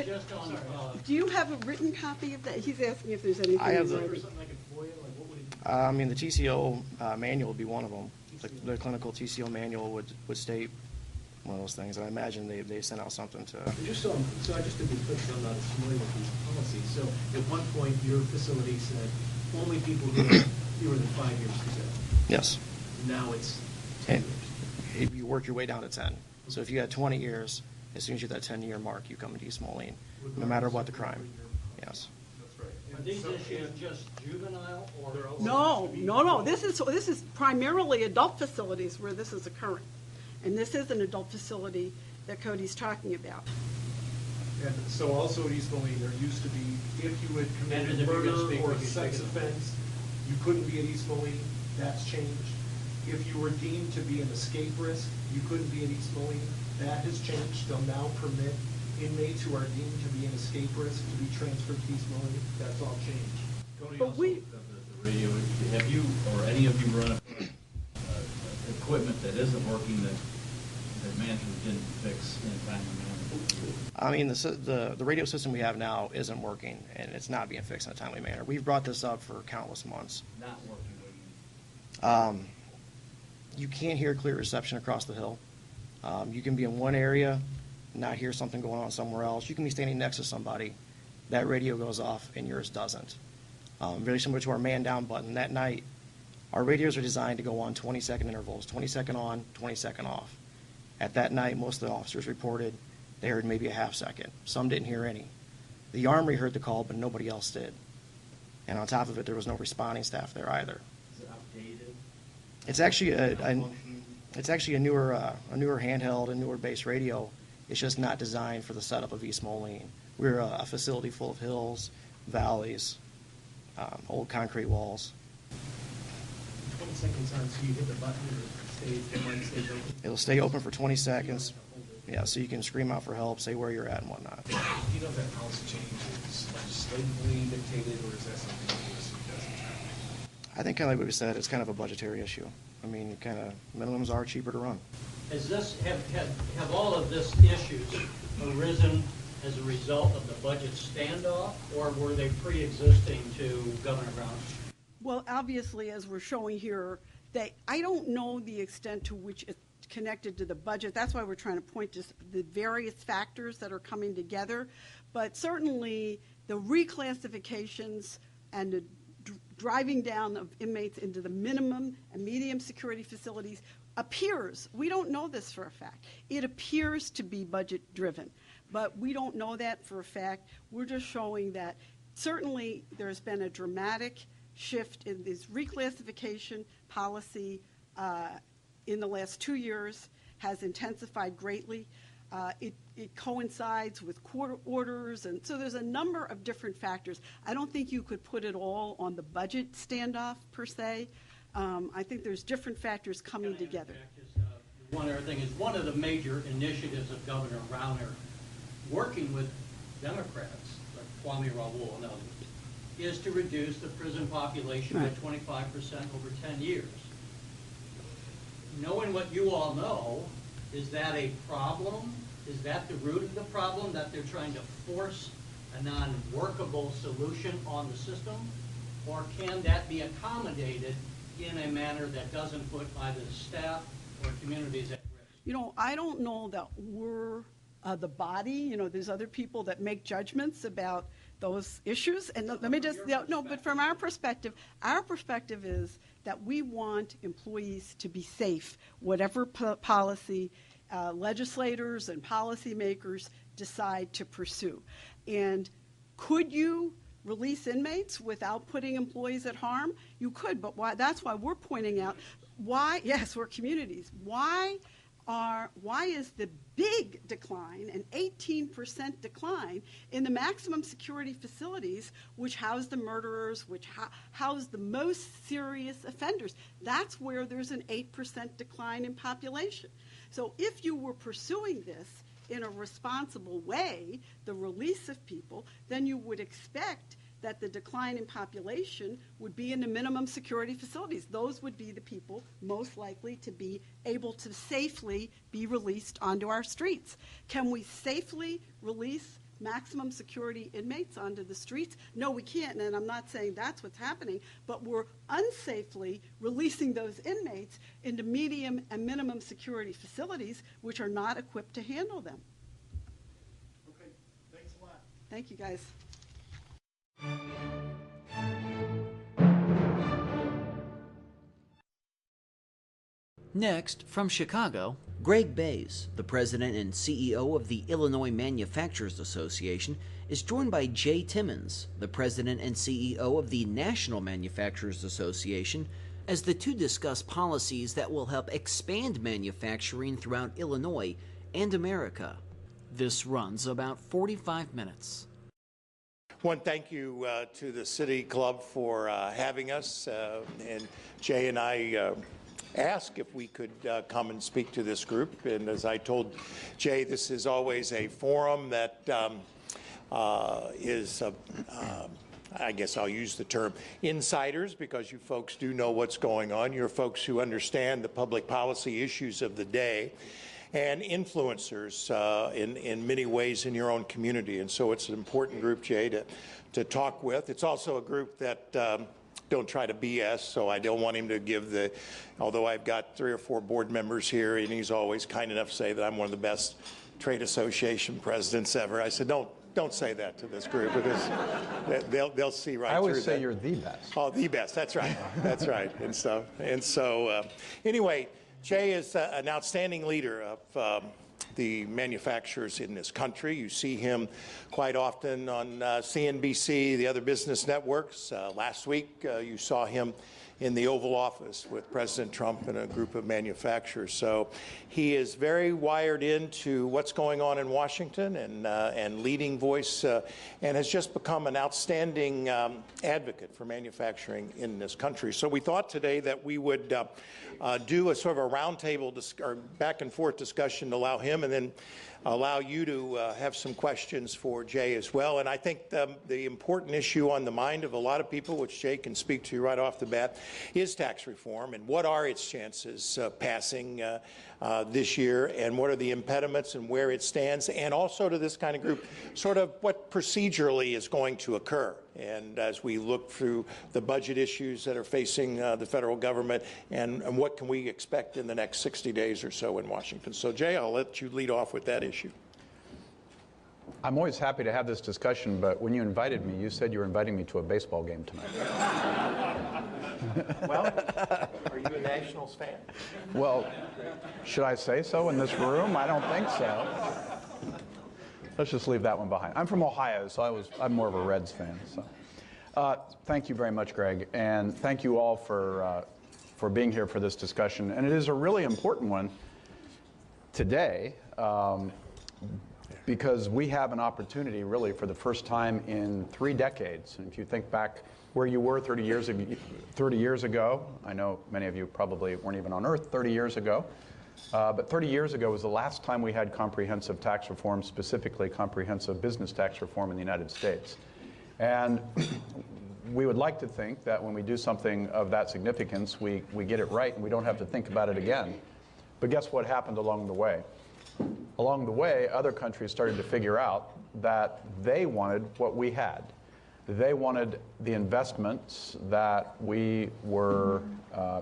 just on? Do you have a written copy of that? He's asking if there's anything. I have in the- writing. Something I could FOIA, like what would it be? The TCO manual would be one of them. The clinical TCO manual would state one of those things. And I imagine they sent out something to. Just so I just to be clear, 'cause I'm not familiar with these policies. So at one point, your facility said only people who have fewer than 5 years to go. Yes. Now it's 10 years. You work your way down to 10. So if you had 20 years, as soon as you hit that 10-year mark, you come into East Moline, no matter what the crime. Yes. Are these issues just juvenile or? No. This is primarily adult facilities where this is occurring. And this is an adult facility that Cody's talking about. And so also at East Moline, there used to be, if you had committed Andrews, if you're gonna murder speak, or would you sex speak it? offense, you couldn't be at East Moline. That's changed. If you were deemed to be an escape risk, you couldn't be at East Moline. That has changed. They'll now permit inmates who are deemed to be an escape risk to be transferred to East Moline. That's all changed. Cody, But also, we- the radio, have you or any of you run equipment that isn't working that management didn't fix in a timely manner? The radio system we have now isn't working, and it's not being fixed in a timely manner. We've brought this up for countless months. Not working, what do you mean? You can't hear clear reception across the hill. You can be in one area, not hear something going on somewhere else. You can be standing next to somebody, that radio goes off and yours doesn't. Very similar to our man down button. That night, our radios are designed to go on 20-second intervals, 20-second on, 20-second off. At that night, most of the officers reported they heard maybe a half second. Some didn't hear any. The Armory heard the call, but nobody else did. And on top of it, there was no responding staff there either. Is it outdated? It's actually a newer handheld, a newer base radio. It's just not designed for the setup of East Moline. We're a facility full of hills, valleys, old concrete walls. 20 seconds on, so you hit the button and the mic stays open. It'll stay open for 20 seconds. Yeah, so you can scream out for help, say where you're at and whatnot. Do you know if that policy change is legislatively dictated, or is that something that the city doesn't? I think kind of like what we said, it's kind of a budgetary issue. I mean, kind of minimums are cheaper to run. Have all of this issues arisen as a result of the budget standoff, or were they pre-existing to Governor Brown? Well, obviously, as we're showing here, I don't know the extent to which it's connected to the budget. That's why we're trying to point to the various factors that are coming together. But certainly, the reclassifications and the driving down of inmates into the minimum and medium security facilities appears, we don't know this for a fact, it appears to be budget driven, but we don't know that for a fact. We're just showing that certainly there's been a dramatic shift in this reclassification policy in the last 2 years, has intensified greatly. It coincides with court orders, and so there's a number of different factors. I don't think you could put it all on the budget standoff per se. I think there's different factors coming together. One other thing is one of the major initiatives of Governor Rauner, working with Democrats like Kwame Raoul and others, is to reduce the prison population by 25% over 10 years. Knowing what you all know, is that a problem? Is that the root of the problem, that they're trying to force a non-workable solution on the system? Or can that be accommodated in a manner that doesn't put either the staff or communities at risk? You know, I don't know that we're the body. You know, there's other people that make judgments about those issues. And let me just, no, but from our perspective is that we want employees to be safe, whatever policy legislators and policymakers decide to pursue. And could you release inmates without putting employees at harm? You could, but that's why we're pointing out why, yes, we're communities. Why is the big decline, an 18% decline, in the maximum security facilities which house the murderers, which house the most serious offenders? That's where there's an 8% decline in population. So if you were pursuing this in a responsible way, the release of people, then you would expect that the decline in population would be in the minimum security facilities. Those would be the people most likely to be able to safely be released onto our streets. Can we safely release maximum security inmates onto the streets? No, we can't, and I'm not saying that's what's happening, but we're unsafely releasing those inmates into medium and minimum security facilities which are not equipped to handle them. Okay, thanks a lot. Thank you, guys. Next, from Chicago, Greg Bays, the president and CEO of the Illinois Manufacturers Association, is joined by Jay Timmons, the president and CEO of the National Manufacturers Association, as the two discuss policies that will help expand manufacturing throughout Illinois and America. This runs about 45 minutes. One, thank you to the City Club for having us, and Jay and I asked if we could come and speak to this group. And as I told Jay, this is always a forum that is, I guess I'll use the term insiders, because you folks do know what's going on. You're folks who understand the public policy issues of the day, and influencers in many ways in your own community. And so it's an important group, Jay, to talk with. It's also a group that don't try to BS, so I don't want him to give the, although I've got 3 or 4 board members here, and he's always kind enough to say that I'm one of the best trade association presidents ever. I said, don't say that to this group, because they'll see right through that. I always say you're the best. Oh, the best, that's right, that's right. And so anyway, Jay is an outstanding leader of the manufacturers in this country. You see him quite often on CNBC, the other business networks. Last week, you saw him in the Oval Office with President Trump and a group of manufacturers. So he is very wired into what's going on in Washington and leading voice, and has just become an outstanding advocate for manufacturing in this country. So we thought today that we would do a sort of a roundtable or back and forth discussion to allow him, and then allow you to have some questions for Jay as well. And I think the important issue on the mind of a lot of people, which Jay can speak to right off the bat, is tax reform, and what are its chances passing this year, and what are the impediments and where it stands, and also to this kind of group, sort of what procedurally is going to occur. And as we look through the budget issues that are facing the federal government, and what can we expect in the next 60 days or so in Washington. So Jay, I'll let you lead off with that issue. I'm always happy to have this discussion, but when you invited me, you said you were inviting me to a baseball game tonight. Well, are you a Nationals fan? Well, should I say so in this room? I don't think so. Let's just leave that one behind. I'm from Ohio, so I'm more of a Reds fan. So, thank you very much, Greg, and thank you all for being here for this discussion. And it is a really important one today, because we have an opportunity, really, for the first time in 3 decades. And if you think back where you were 30 years ago, I know many of you probably weren't even on Earth 30 years ago. But 30 years ago was the last time we had comprehensive tax reform, specifically comprehensive business tax reform in the United States. And we would like to think that when we do something of that significance, we get it right and we don't have to think about it again. But guess what happened along the way? Along the way, other countries started to figure out that they wanted what we had. They wanted the investments that we were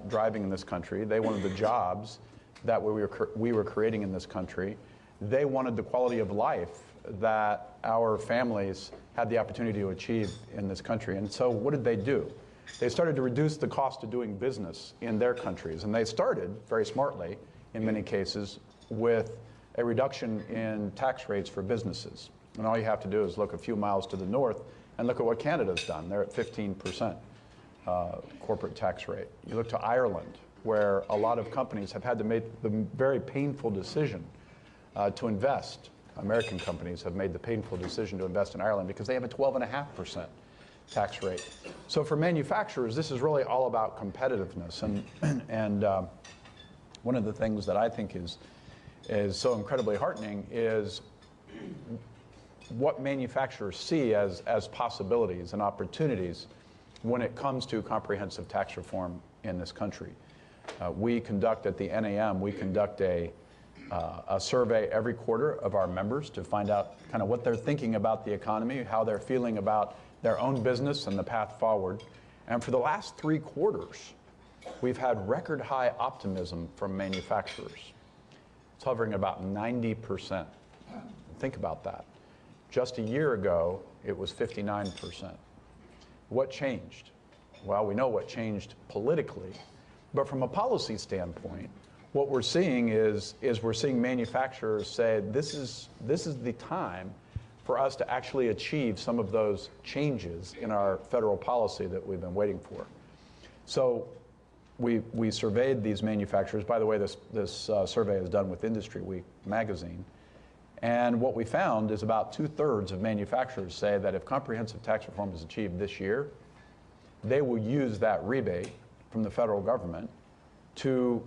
driving in this country. They wanted the jobs that we were creating in this country. They wanted the quality of life that our families had the opportunity to achieve in this country. And so what did they do? They started to reduce the cost of doing business in their countries. And they started, very smartly, in many cases, with a reduction in tax rates for businesses. And all you have to do is look a few miles to the north and look at what Canada's done. They're at 15% corporate tax rate. You look to Ireland, where a lot of companies have had to make the very painful decision to invest. American companies have made the painful decision to invest in Ireland because they have a 12.5% tax rate. So for manufacturers, this is really all about competitiveness. And one of the things that I think is so incredibly heartening is what manufacturers see as possibilities and opportunities when it comes to comprehensive tax reform in this country. We conduct at the NAM, we conduct a survey every quarter of our members to find out kind of what they're thinking about the economy, how they're feeling about their own business and the path forward. And for the last 3 quarters, we've had record high optimism from manufacturers. It's hovering about 90%. Think about that. Just a year ago, it was 59%. What changed? Well, we know what changed politically, but from a policy standpoint, what we're seeing is we're seeing manufacturers say this is the time for us to actually achieve some of those changes in our federal policy that we've been waiting for. So we surveyed these manufacturers. By the way, this survey is done with Industry Week magazine. And what we found is about 2/3 of manufacturers say that if comprehensive tax reform is achieved this year, they will use that rebate from the federal government to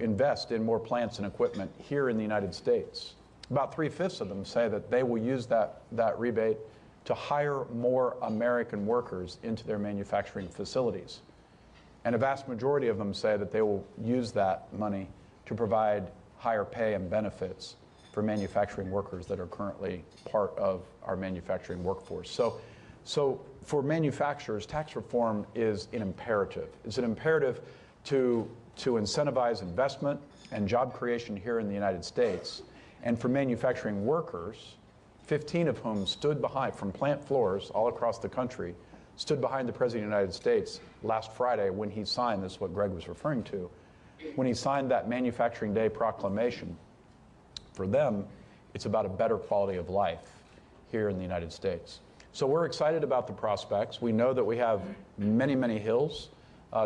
invest in more plants and equipment here in the United States. About 3/5 of them say that they will use that rebate to hire more American workers into their manufacturing facilities. And a vast majority of them say that they will use that money to provide higher pay and benefits for manufacturing workers that are currently part of our manufacturing workforce. So for manufacturers, tax reform is an imperative. It's an imperative to incentivize investment and job creation here in the United States. And for manufacturing workers, 15 of whom stood behind, from plant floors all across the country, stood behind the President of the United States last Friday when he signed, this is what Greg was referring to, when he signed that Manufacturing Day proclamation. For them, it's about a better quality of life here in the United States. So we're excited about the prospects. We know that we have many, many hills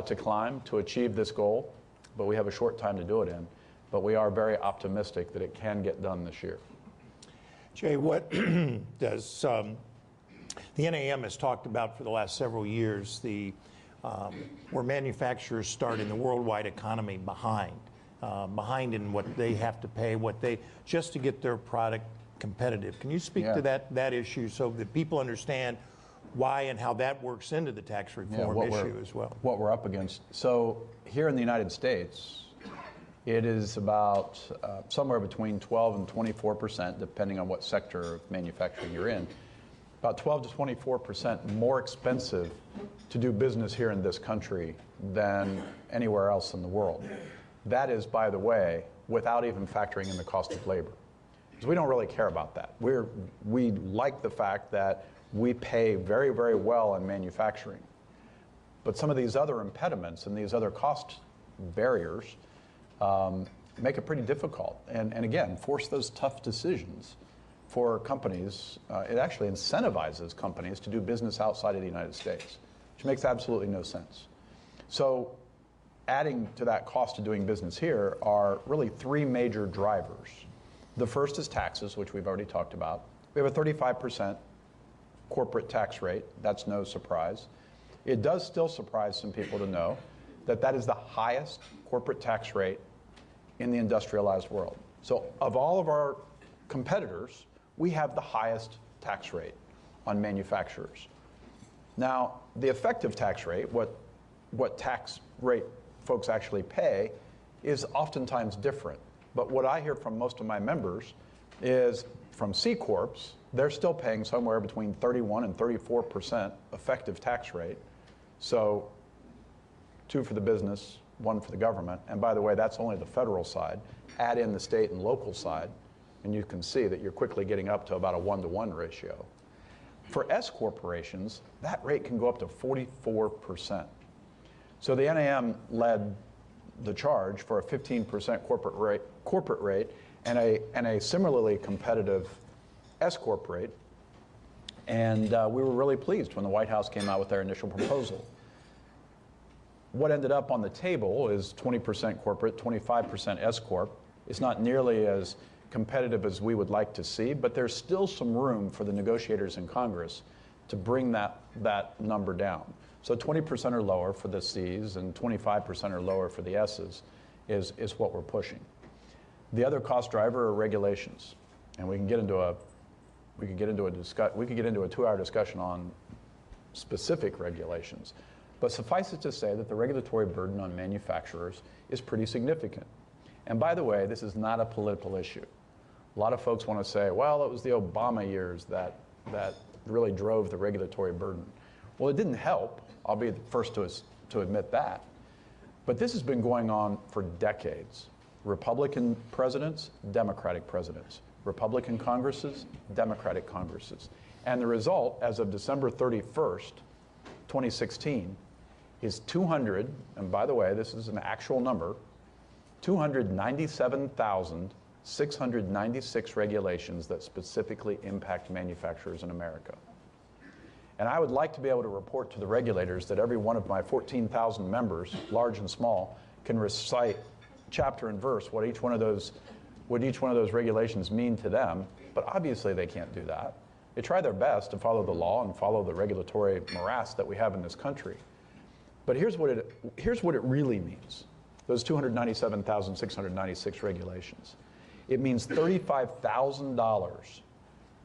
to climb to achieve this goal, but we have a short time to do it in. But we are very optimistic that it can get done this year. Jay, what does the NAM has talked about for the last several years, where manufacturers start in the worldwide economy behind in what they have to pay, just to get their product competitive. Can you speak to that issue so that people understand why and how that works into the tax reform issue as well? What we're up against. So here in the United States, it is about somewhere between 12 and 24%, depending on what sector of manufacturing you're in, about 12 to 24% more expensive to do business here in this country than anywhere else in the world. That is, by the way, without even factoring in the cost of labor. Because we don't really care about that. We like the fact that we pay very, very well in manufacturing. But some of these other impediments and these other cost barriers make it pretty difficult. And again, force those tough decisions for companies. It actually incentivizes companies to do business outside of the United States, which makes absolutely no sense. So adding to that cost of doing business here are really 3 major drivers. The first is taxes, which we've already talked about. We have a 35% corporate tax rate. That's no surprise. It does still surprise some people to know that that is the highest corporate tax rate in the industrialized world. So of all of our competitors, we have the highest tax rate on manufacturers. Now, the effective tax rate, what tax rate folks actually pay, is oftentimes different. But what I hear from most of my members is from C Corps, they're still paying somewhere between 31 and 34% effective tax rate. So 2 for the business, 1 for the government. And by the way, that's only the federal side. Add in the state and local side, And you can see that you're quickly getting up to about a 1-to-1 ratio. For S corporations, that rate can go up to 44%. So the NAM led the charge for a 15% corporate rate and a similarly competitive S corp rate. And we were really pleased when the White House came out with their initial proposal. What ended up on the table is 20% corporate, 25% S corp. It's not nearly as competitive as we would like to see, but there's still some room for the negotiators in Congress to bring that number down. So 20% or lower for the Cs and 25% or lower for the S's is what we're pushing. The other cost driver are regulations, and we could get into a 2-hour discussion on specific regulations. But suffice it to say that the regulatory burden on manufacturers is pretty significant. And by the way, this is not a political issue. A lot of folks want to say, well, it was the Obama years that really drove the regulatory burden. Well, it didn't help. I'll be the first to admit that. But this has been going on for decades. Republican presidents, Democratic presidents. Republican Congresses, Democratic Congresses. And the result, as of December 31st, 2016, is 200, and by the way, this is an actual number, 297,696 regulations that specifically impact manufacturers in America. And I would like to be able to report to the regulators that every one of my 14,000 members, large and small, can recite chapter and verse what each one of those regulations mean to them, but obviously they can't do that. They try their best to follow the law and follow the regulatory morass that we have in this country. But here's what it really means. Those 297,696 regulations. It means $35,000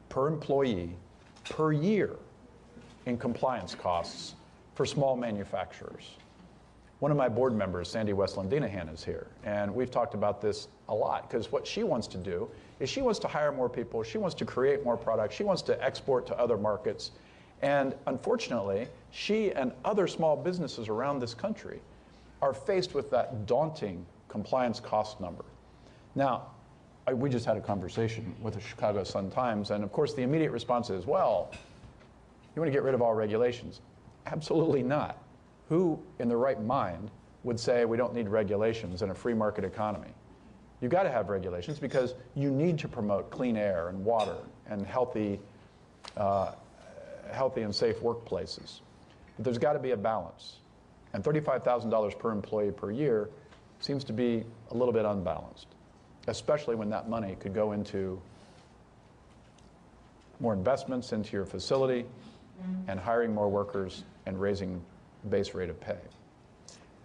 per employee per year in compliance costs for small manufacturers. One of my board members, Sandy Westland-Dinahan, is here, and we've talked about this a lot, because what she wants to do is she wants to hire more people, she wants to create more products, she wants to export to other markets, and unfortunately, she and other small businesses around this country are faced with that daunting compliance cost number. Now, we just had a conversation with the Chicago Sun-Times, and of course the immediate response is, well, you want to get rid of all regulations? Absolutely not. Who in their right mind would say we don't need regulations in a free market economy? You've got to have regulations because you need to promote clean air and water and healthy and safe workplaces. But there's got to be a balance. And $35,000 per employee per year seems to be a little bit unbalanced, especially when that money could go into more investments into your facility and hiring more workers and raising base rate of pay.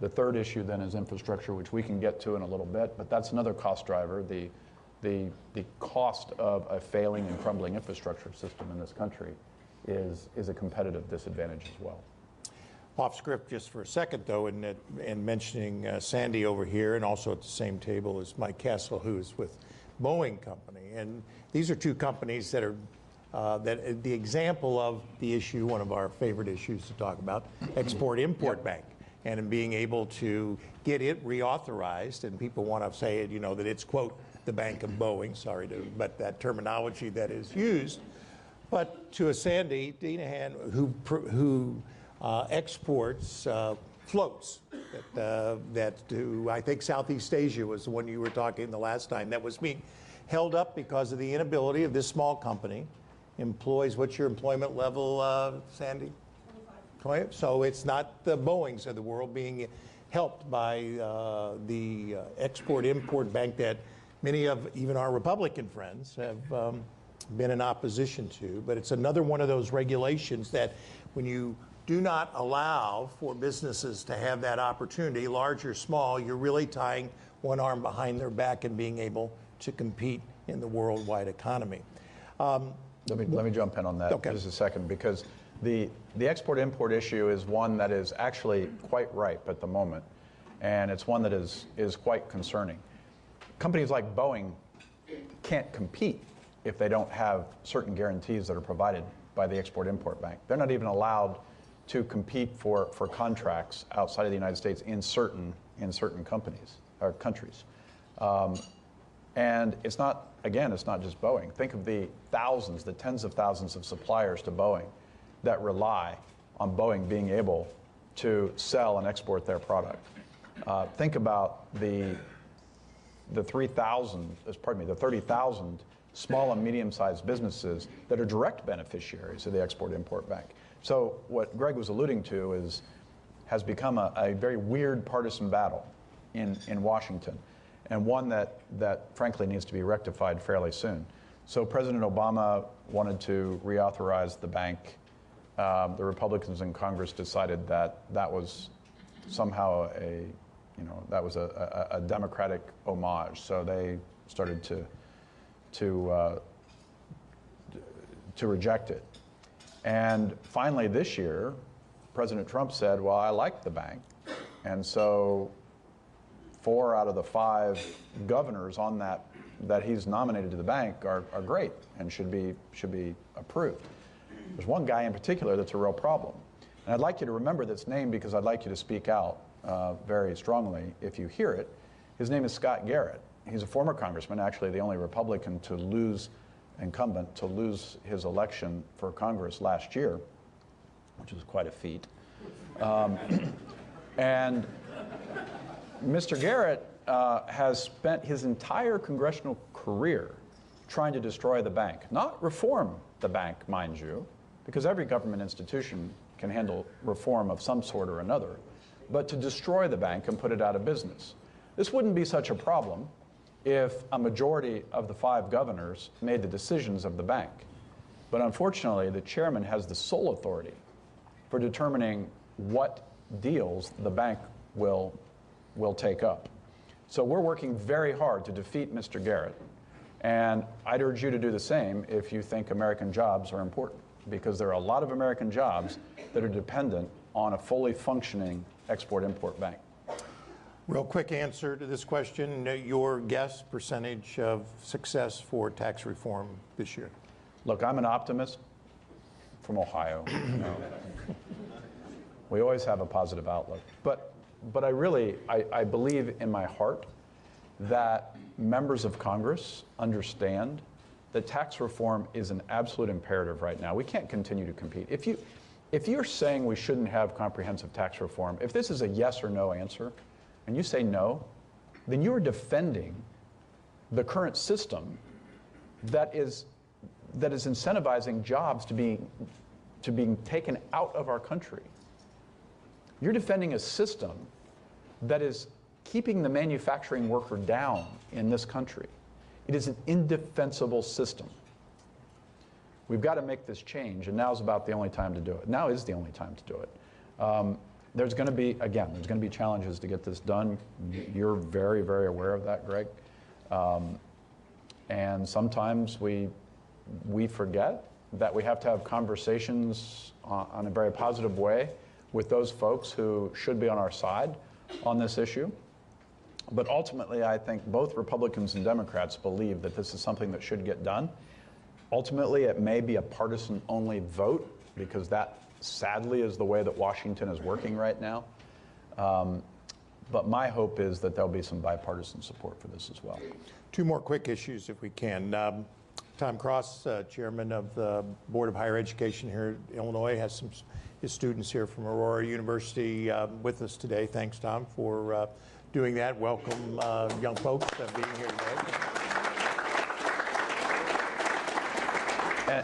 The third issue then is infrastructure, which we can get to in a little bit, but that's another cost driver. The cost of a failing and crumbling infrastructure system in this country is a competitive disadvantage as well. Off script just for a second, though, and mentioning Sandy over here, and also at the same table is Mike Castle, who's with Boeing Company. And these are two companies that are the example of the issue, one of our favorite issues to talk about, Export-Import Bank, and in being able to get it reauthorized, and people want to say it, that it's, quote, the Bank of Boeing, but that terminology that is used. But to a Sandy Dinahan, who exports floats that to, I think, Southeast Asia was the one you were talking the last time, that was being held up because of the inability of this small company. Employs, what's your employment level, Sandy? 25. So it's not the Boeings of the world being helped by the Export-Import Bank that many of even our Republican friends have been in opposition to. But it's another one of those regulations that when you do not allow for businesses to have that opportunity, large or small, you're really tying one arm behind their back and being able to compete in the worldwide economy. Let me jump in on that just a second, because the export-import issue is one that is actually quite ripe at the moment, and it's one that is quite concerning. Companies like Boeing can't compete if they don't have certain guarantees that are provided by the Export-Import Bank. They're not even allowed to compete for contracts outside of the United States in certain companies or countries. And it's not, again, it's not just Boeing. Think of the thousands, the tens of thousands of suppliers to Boeing that rely on Boeing being able to sell and export their product. Think about the 30,000 small and medium-sized businesses that are direct beneficiaries of the Export-Import Bank. So what Greg was alluding to has become a very weird partisan battle in Washington, and one that frankly needs to be rectified fairly soon. So President Obama wanted to reauthorize the bank. The Republicans in Congress decided that was somehow a Democratic homage. So they started to reject it. And finally this year, President Trump said, well, I like the bank. And so 4 out of the 5 governors on that he's nominated to the bank are great and should be approved. There's one guy in particular that's a real problem. And I'd like you to remember this name because I'd like you to speak out very strongly if you hear it. His name is Scott Garrett. He's a former congressman, actually the only Republican incumbent to lose his election for Congress last year, which was quite a feat. And Mr. Garrett has spent his entire congressional career trying to destroy the bank. Not reform the bank, mind you, because every government institution can handle reform of some sort or another, but to destroy the bank and put it out of business. This wouldn't be such a problem if a majority of the 5 governors made the decisions of the bank. But unfortunately, the chairman has the sole authority for determining what deals the bank will take up. So we're working very hard to defeat Mr. Garrett. And I'd urge you to do the same if you think American jobs are important, because there are a lot of American jobs that are dependent on a fully functioning export-import bank. Real quick answer to this question, your guess percentage of success for tax reform this year? Look, I'm an optimist from Ohio. We always have a positive outlook. But I believe in my heart that members of Congress understand that tax reform is an absolute imperative right now. We can't continue to compete. If you're saying we shouldn't have comprehensive tax reform, if this is a yes or no answer, and you say no, then you are defending the current system that is incentivizing jobs to being taken out of our country. You're defending a system that is keeping the manufacturing worker down in this country. It is an indefensible system. We've got to make this change, and now's about the only time to do it. Now is the only time to do it. There's going to be challenges to get this done. You're very, very aware of that, Greg. And sometimes we forget that we have to have conversations on a very positive way with those folks who should be on our side on this issue. But ultimately, I think both Republicans and Democrats believe that this is something that should get done. Ultimately, it may be a partisan-only vote, because that, sadly, is the way that Washington is working right now. But my hope is that there'll be some bipartisan support for this as well. 2 more quick issues, if we can. Tom Cross, chairman of the Board of Higher Education here in Illinois, has his students here from Aurora University with us today. Thanks, Tom, for doing that. Welcome, young folks, being here today.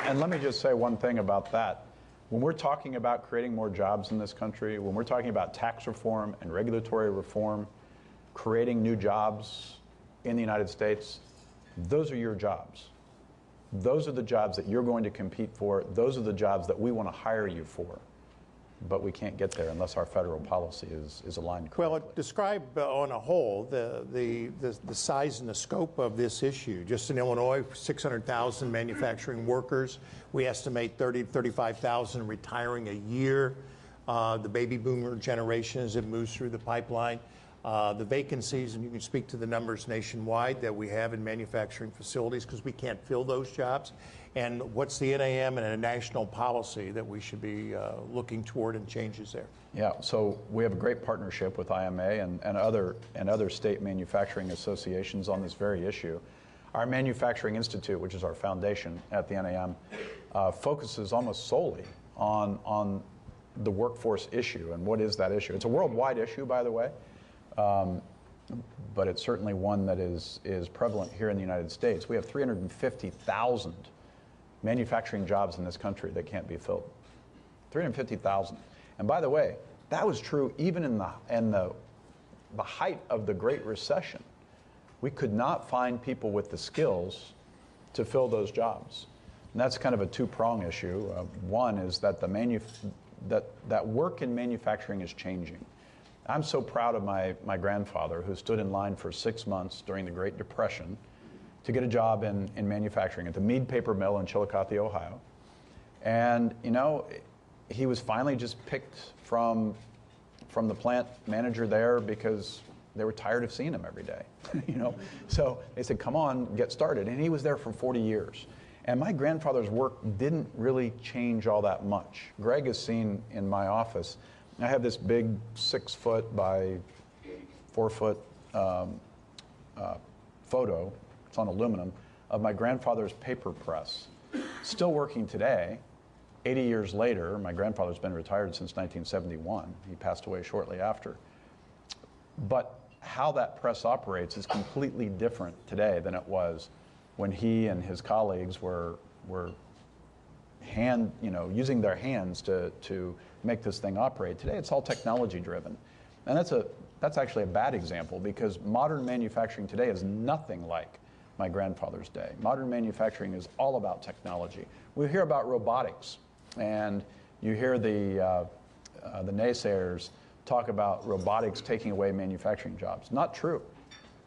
And let me just say one thing about that. When we're talking about creating more jobs in this country, when we're talking about tax reform and regulatory reform, creating new jobs in the United States, those are your jobs. Those are the jobs that you're going to compete for. Those are the jobs that we want to hire you for. But we can't get there unless our federal policy is aligned correctly. Well, describe on a whole the size and the scope of this issue. Just in Illinois, 600,000 manufacturing workers. We estimate 30,000 to 35,000 retiring a year. The baby boomer generation as it moves through the pipeline. The vacancies, and you can speak to the numbers nationwide that we have in manufacturing facilities, because we can't fill those jobs. and what's the NAM and a national policy that we should be looking toward and changes there? Yeah, so we have a great partnership with IMA and other state manufacturing associations on this very issue. Our Manufacturing Institute, which is our foundation at the NAM, focuses almost solely on the workforce issue. And what is that issue? It's a worldwide issue, by the way, but it's certainly one that is prevalent here in the United States. We have 350,000 manufacturing jobs in this country that can't be filled. 350,000. And by the way, that was true even in the height of the Great Recession. We could not find people with the skills to fill those jobs. And that's kind of a two-prong issue. One is that that work in manufacturing is changing. I'm so proud of my grandfather, who stood in line for 6 months during the Great Depression to get a job in manufacturing at the Mead Paper Mill in Chillicothe, Ohio. And, you know, he was finally just picked from the plant manager there because they were tired of seeing him every day, you know. So they said, come on, get started. And he was there for 40 years. And my grandfather's work didn't really change all that much. Greg has seen in my office, I have this big 6 foot by 4 foot photo, it's on aluminum, of my grandfather's paper press. Still working today. 80 years later, my grandfather's been retired since 1971. He passed away shortly after. But how that press operates is completely different today than it was when he and his colleagues were using their hands to make this thing operate. Today, it's all technology driven. And that's actually a bad example, because modern manufacturing today is nothing like my grandfather's day. Modern manufacturing is all about technology. We hear about robotics, and you hear the naysayers talk about robotics taking away manufacturing jobs. Not true.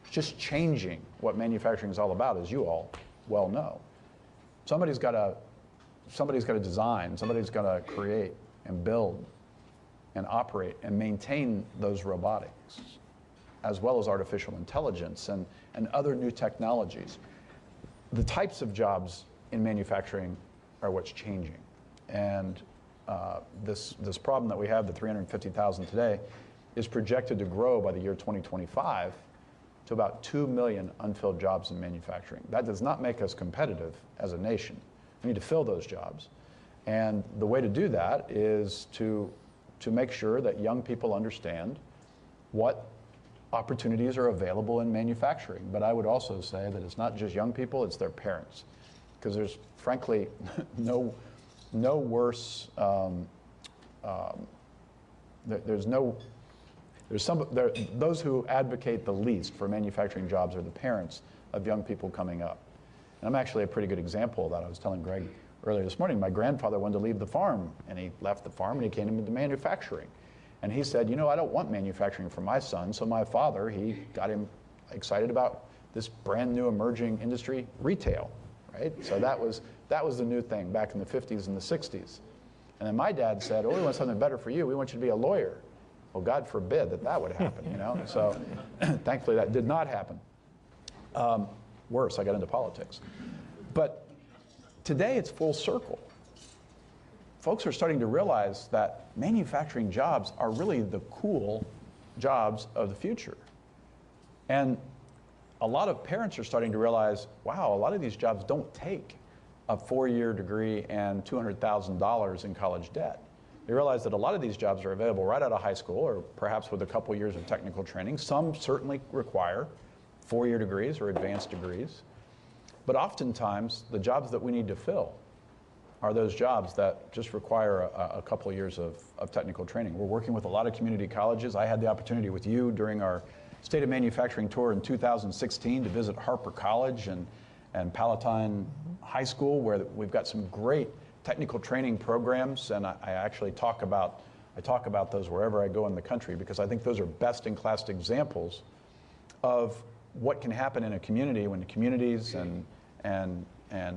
It's just changing what manufacturing is all about, as you all well know. Somebody's got to design, somebody's got to create and build and operate and maintain those robotics, as well as artificial intelligence and other new technologies. The types of jobs in manufacturing are what's changing. And this problem that we have, the 350,000 today, is projected to grow by the year 2025 to about 2 million unfilled jobs in manufacturing. That does not make us competitive as a nation. We need to fill those jobs. And the way to do that is to make sure that young people understand what opportunities are available in manufacturing. But I would also say that it's not just young people, it's their parents. Because there's, frankly, no worse, those who advocate the least for manufacturing jobs are the parents of young people coming up. And I'm actually a pretty good example of that. I was telling Greg earlier this morning, my grandfather wanted to leave the farm, and he left the farm and he came into manufacturing. And he said, you know, I don't want manufacturing for my son. So my father, he got him excited about this brand new emerging industry, retail, right? So that was the new thing back in the 50s and the 60s. And then my dad said, oh, we want something better for you. We want you to be a lawyer. Well, God forbid that would happen, you know? So thankfully that did not happen. Worse, I got into politics. But today it's full circle. Folks are starting to realize that manufacturing jobs are really the cool jobs of the future. And a lot of parents are starting to realize, wow, a lot of these jobs don't take a 4-year degree and $200,000 in college debt. They realize that a lot of these jobs are available right out of high school, or perhaps with a couple years of technical training. Some certainly require 4-year degrees or advanced degrees. But oftentimes, the jobs that we need to fill are those jobs that just require a couple of years of technical training. We're working with a lot of community colleges. I had the opportunity with you during our State of Manufacturing tour in 2016 to visit Harper College and Palatine High School, where we've got some great technical training programs, and I actually talk about those wherever I go in the country, because I think those are best-in-class examples of what can happen in a community when the communities and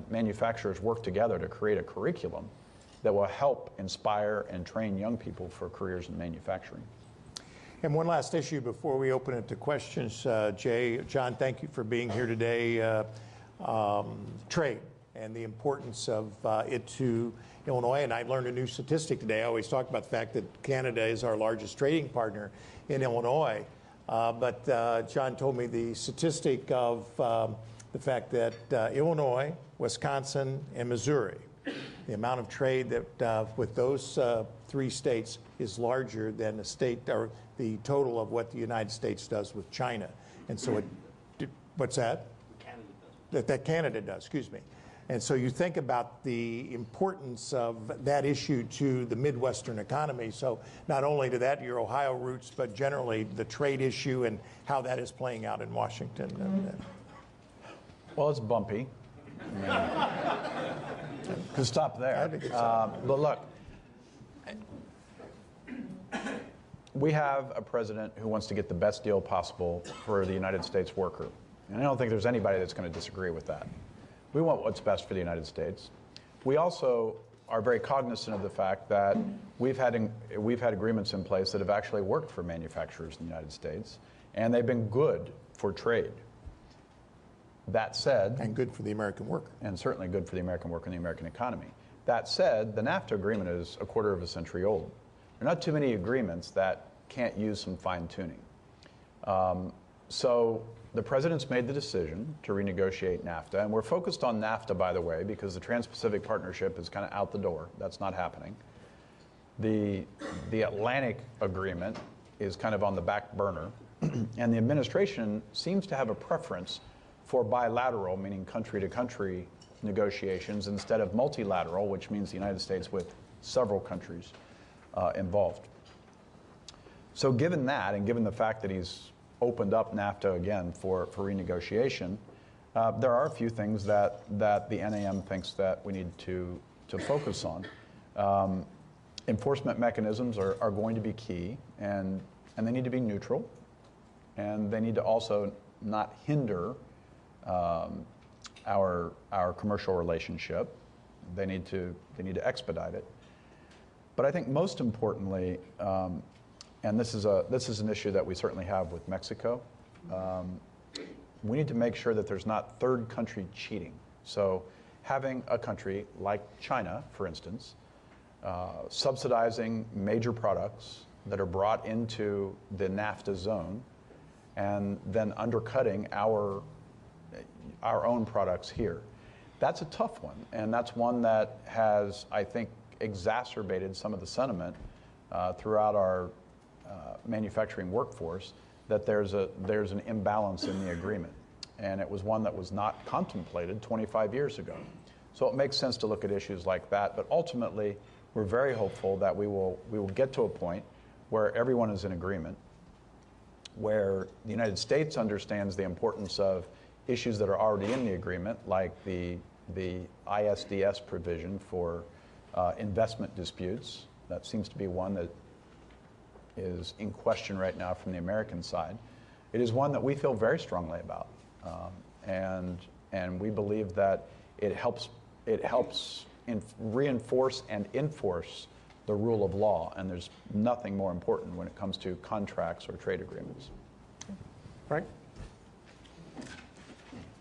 manufacturers work together to create a curriculum that will help inspire and train young people for careers in manufacturing. And one last issue before we open it to questions, Jay. John, thank you for being here today. Trade and the importance of it to Illinois. And I learned a new statistic today. I always talk about the fact that Canada is our largest trading partner in Illinois. But John told me the statistic of the fact that Illinois, Wisconsin, and Missouri, the amount of trade that with those three states is larger than the state or the total of what the United States does with China. And so what's that? Canada does. That Canada does, excuse me. And so you think about the importance of that issue to the Midwestern economy. So not only to that, your Ohio roots, but generally the trade issue and how that is playing out in Washington. Well, it's bumpy. To stop there. But look, we have a president who wants to get the best deal possible for the United States worker. And I don't think there's anybody that's going to disagree with that. We want what's best for the United States. We also are very cognizant of the fact that we've had agreements in place that have actually worked for manufacturers in the United States, and they've been good for trade. That said... And good for the American worker. And certainly good for the American worker and the American economy. That said, the NAFTA agreement is a quarter of a century old. There are not too many agreements that can't use some fine-tuning. So the president's made the decision to renegotiate NAFTA, and we're focused on NAFTA, by the way, because the Trans-Pacific Partnership is kind of out the door. That's not happening. The Atlantic agreement is kind of on the back burner, and the administration seems to have a preference for bilateral, meaning country-to-country negotiations, instead of multilateral, which means the United States with several countries involved. So given that, and given the fact that he's opened up NAFTA again for renegotiation, there are a few things that the NAM thinks that we need to focus on. Enforcement mechanisms are going to be key, and they need to be neutral, and they need to also not hinder our commercial relationship. They need to expedite it. But I think most importantly, and this is an issue that we certainly have with Mexico, we need to make sure that there's not third country cheating. So having a country like China, for instance, subsidizing major products that are brought into the NAFTA zone and then undercutting our own products here. That's a tough one, and that's one that has, I think, exacerbated some of the sentiment throughout our manufacturing workforce that there's an imbalance in the agreement. And it was one that was not contemplated 25 years ago. So it makes sense to look at issues like that, but ultimately we're very hopeful that we will get to a point where everyone is in agreement, where the United States understands the importance of issues that are already in the agreement, like the ISDS provision for investment disputes. That seems to be one that is in question right now from the American side. It is one that we feel very strongly about, and we believe that it helps reinforce and enforce the rule of law, and there's nothing more important when it comes to contracts or trade agreements. Frank?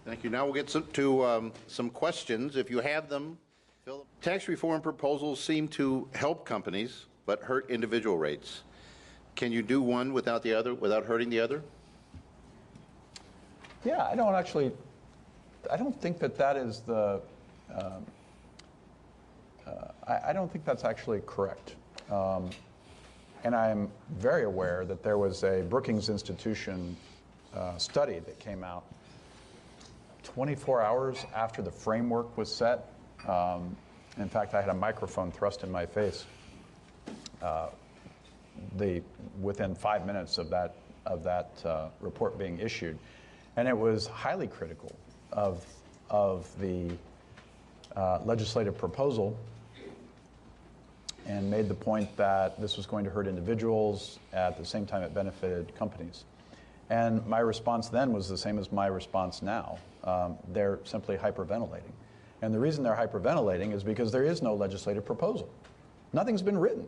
Thank you. Now we'll get to some questions. If you have them, fill them. Tax reform proposals seem to help companies but hurt individual rates. Can you do one without the other, without hurting the other? Yeah, I don't think that is the, I don't think that's actually correct. And I'm very aware that there was a Brookings Institution study that came out 24 hours after the framework was set. In fact, I had a microphone thrust in my face within 5 minutes of that report being issued. And it was highly critical of the legislative proposal and made the point that this was going to hurt individuals. At the same time, it benefited companies. And my response then was the same as my response now. They're simply hyperventilating. And the reason they're hyperventilating is because there is no legislative proposal. Nothing's been written.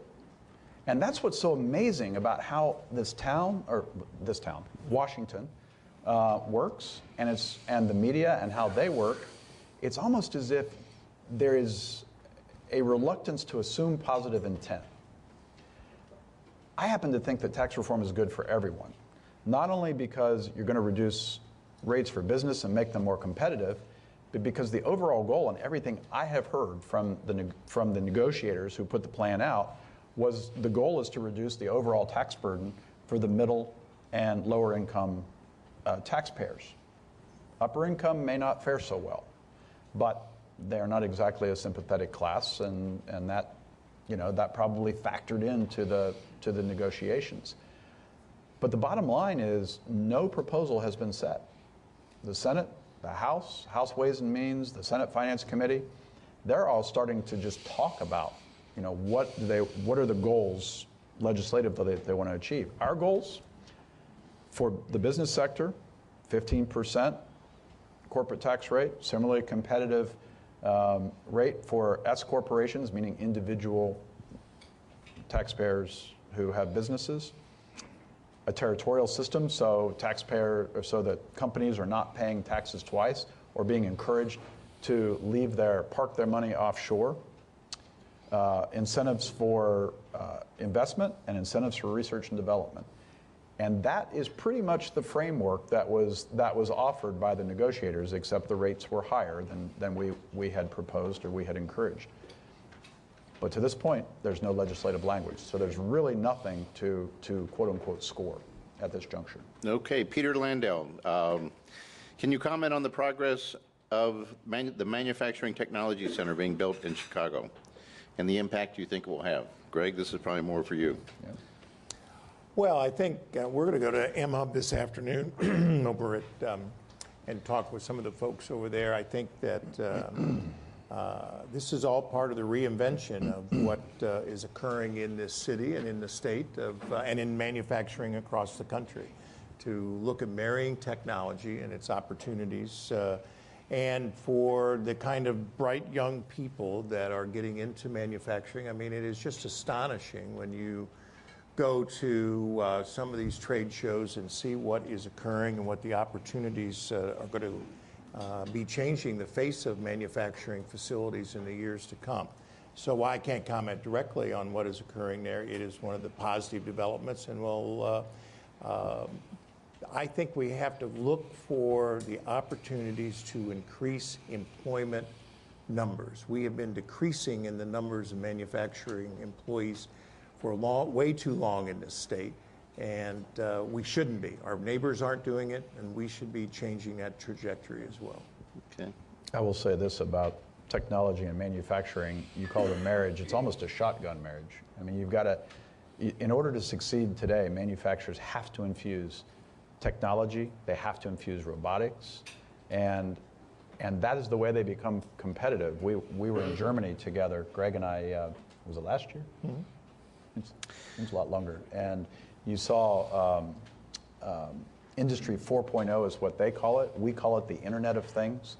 And that's what's so amazing about how Washington, works, and the media and how they work. It's almost as if there is a reluctance to assume positive intent. I happen to think that tax reform is good for everyone, not only because you're going to reduce rates for business and make them more competitive, but because the overall goal, and everything I have heard from the negotiators who put the plan out, was the goal is to reduce the overall tax burden for the middle and lower income taxpayers. Upper income may not fare so well, but they're not exactly a sympathetic class, and that, that probably factored into the negotiations. But the bottom line is no proposal has been set. The Senate, the House Ways and Means, the Senate Finance Committee, they're all starting to just talk about, what are the goals legislatively that they want to achieve. Our goals for the business sector, 15% corporate tax rate, similarly competitive rate for S corporations, meaning individual taxpayers who have businesses, a territorial system so that companies are not paying taxes twice or being encouraged to park their money offshore, incentives for investment and incentives for research and development. And that is pretty much the framework that was offered by the negotiators, except the rates were higher than we had proposed or we had encouraged. But to this point, there's no legislative language, so there's really nothing to quote-unquote score at this juncture. Okay, Peter Landau, can you comment on the progress of the Manufacturing Technology Center being built in Chicago and the impact you think it will have? Greg, this is probably more for you. Yeah. Well, I think we're going to go to M-Hub this afternoon over at and talk with some of the folks over there. I think that this is all part of the reinvention of what is occurring in this city and in the state and in manufacturing across the country, to look at marrying technology and its opportunities and for the kind of bright young people that are getting into manufacturing. I mean, it is just astonishing when you go to some of these trade shows and see what is occurring and what the opportunities are going to be changing the face of manufacturing facilities in the years to come. So while I can't comment directly on what is occurring there, it is one of the positive developments, and I think we have to look for the opportunities to increase employment numbers. We have been decreasing in the numbers of manufacturing employees for way too long in this state, and we shouldn't be. Our neighbors aren't doing it, and we should be changing that trajectory as well. Okay. I will say this about technology and manufacturing. You call it a marriage. It's almost a shotgun marriage. I mean, you've got to, in order to succeed today, manufacturers have to infuse technology, they have to infuse robotics, and that is the way they become competitive. We were in Germany together, Greg and I, was it last year? Mm-hmm. It's a lot longer. And you saw Industry 4.0 is what they call it. We call it the Internet of Things.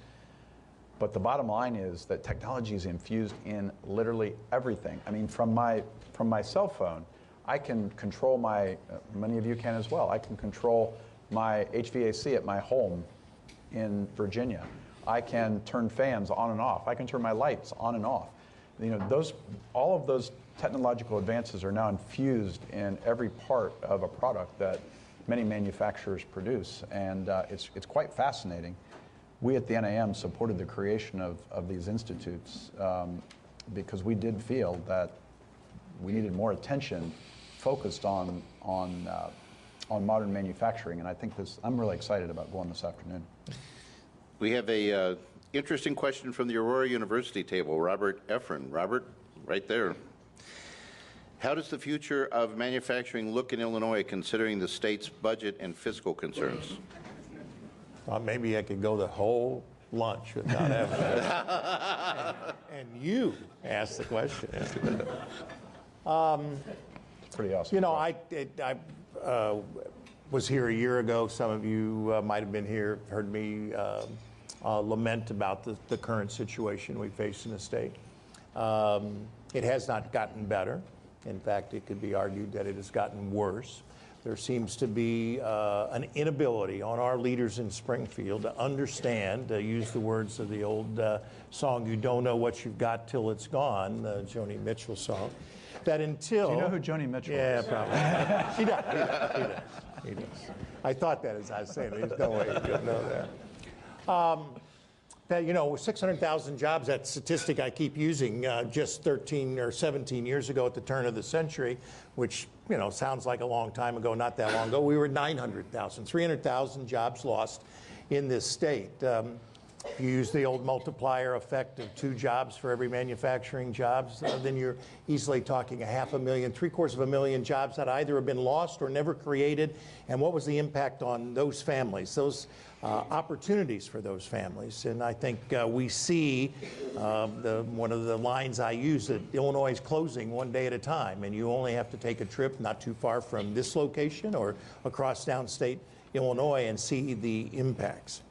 But the bottom line is that technology is infused in literally everything. I mean, from my cell phone, I can control many of you can as well, I can control my HVAC at my home in Virginia. I can turn fans on and off. I can turn my lights on and off. All of those technological advances are now infused in every part of a product that many manufacturers produce, and it's quite fascinating. We at the NAM supported the creation of these institutes because we did feel that we needed more attention focused on modern manufacturing, and I think I'm really excited about going this afternoon. We have a interesting question from the Aurora University table, Robert Efron. Robert, right there. How does the future of manufacturing look in Illinois considering the state's budget and fiscal concerns? Maybe I could go the whole lunch without having to. And you asked the question. Pretty awesome. You know, I was here a year ago. Some of you might have been here, heard me lament about the current situation we face in the state. It has not gotten better. In fact, it could be argued that it has gotten worse. there seems to be an inability on our leaders in Springfield to understand, use the words of the old song, "You don't know what you've got till it's gone," the Joni Mitchell song, that until... Do you know who Joni Mitchell is? Yeah, probably. He does. I thought that as I was saying it. There's no way he could know that. That, you know, 600,000 jobs, that statistic I keep using, just 13 or 17 years ago at the turn of the century, which, you know, sounds like a long time ago, not that long ago, we were at 900,000, 300,000 jobs lost in this state. If you use the old multiplier effect of 2 jobs for every manufacturing jobs, then you're easily talking 500,000, 750,000 jobs that either have been lost or never created. And what was the impact on those families, those opportunities for those families? And I think we see one of the lines I use, that Illinois is closing one day at a time, and you only have to take a trip not too far from this location or across downstate Illinois and see the impacts.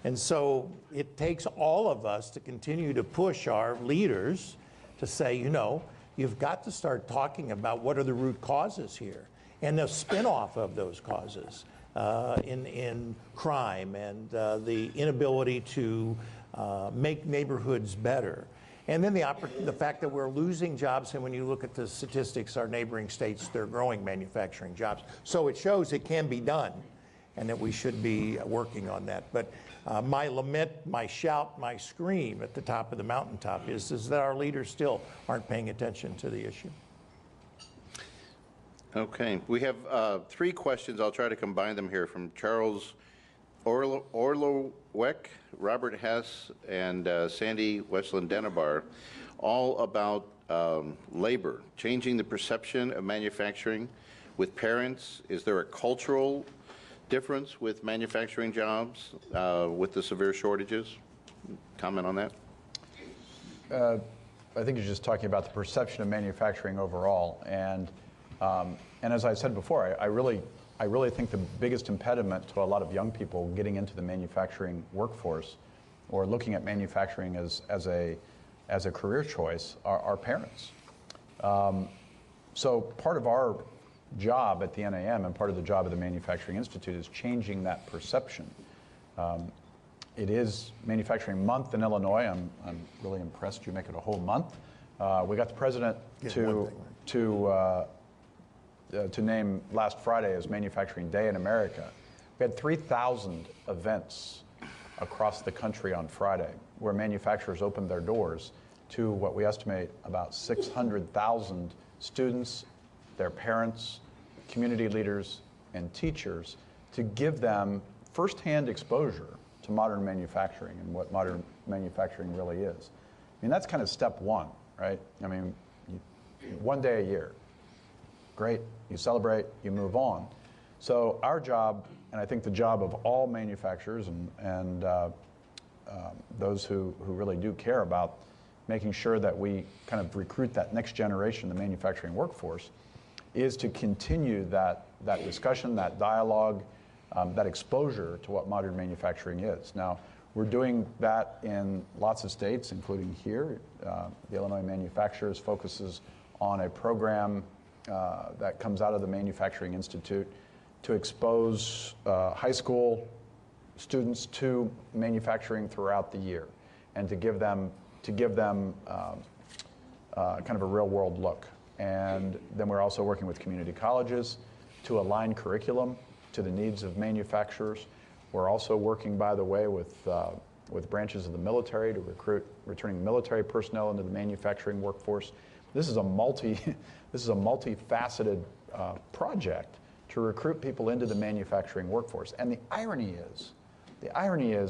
And so it takes all of us to continue to push our leaders to say, you know, you've got to start talking about what are the root causes here and the spin-off of those causes in crime and the inability to make neighborhoods better. And then the fact that we're losing jobs, and when you look at the statistics, our neighboring states, they're growing manufacturing jobs. So it shows it can be done, and that we should be working on that. But my lament, my shout, my scream at the top of the mountaintop is that our leaders still aren't paying attention to the issue. Okay, we have 3 questions. I'll try to combine them here, from Charles Orlowek, Robert Hess, and Sandy Westland Denabar, all about labor, changing the perception of manufacturing with parents. Is there a cultural difference with manufacturing jobs with the severe shortages? Comment on that? I think you're just talking about the perception of manufacturing overall. And as I said before, I really think the biggest impediment to a lot of young people getting into the manufacturing workforce or looking at manufacturing as a career choice are parents. So part of our job at the NAM and part of the job of the Manufacturing Institute is changing that perception. It is Manufacturing Month in Illinois. I'm really impressed you make it a whole month. We got the president to name last Friday as Manufacturing Day in America. We had 3,000 events across the country on Friday where manufacturers opened their doors to what we estimate about 600,000 students, their parents, community leaders, and teachers, to give them firsthand exposure to modern manufacturing and what modern manufacturing really is. I mean, that's kind of step one, right? I mean, one day a year. Great, you celebrate, you move on. So our job, and I think the job of all manufacturers and those who really do care about making sure that we kind of recruit that next generation, the manufacturing workforce, is to continue that discussion, that dialogue, that exposure to what modern manufacturing is. Now, we're doing that in lots of states, including here. The Illinois Manufacturers focuses on a program that comes out of the Manufacturing Institute to expose high school students to manufacturing throughout the year, and to give them kind of a real world look. And then we're also working with community colleges to align curriculum to the needs of manufacturers. We're also working, by the way, with branches of the military to recruit returning military personnel into the manufacturing workforce. This is a multifaceted project to recruit people into the manufacturing workforce. And the irony is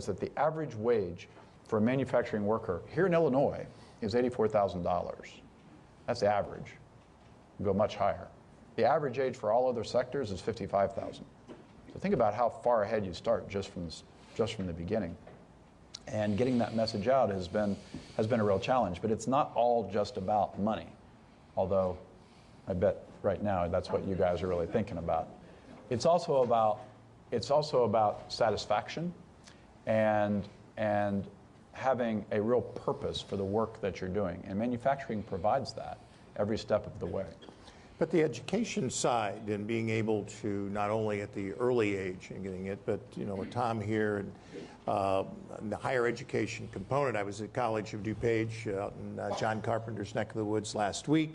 that the average wage for a manufacturing worker here in Illinois is $84,000. That's the average. We go much higher. The average age for all other sectors is $55,000. So think about how far ahead you start just from the beginning. And getting that message out has been a real challenge. But it's not all just about money, although I bet right now that's what you guys are really thinking about. It's also about satisfaction and having a real purpose for the work that you're doing. And manufacturing provides that every step of the way. But the education side and being able to not only at the early age and getting it, but with Tom here and the higher education component. I was at College of DuPage out in John Carpenter's neck of the woods last week.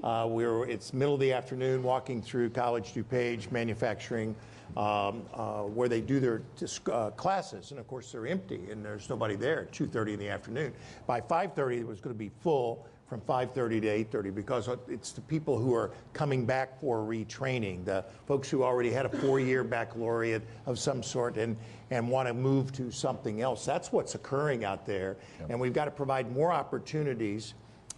It's middle of the afternoon, walking through College DuPage manufacturing, where they do their classes, and of course they're empty and there's nobody there at 2:30 in the afternoon. By 5:30 it was going to be full from 5:30 to 8:30 because it's the people who are coming back for retraining, the folks who already had a 4-year baccalaureate of some sort and want to move to something else. That's what's occurring out there. Yep. And we've got to provide more opportunities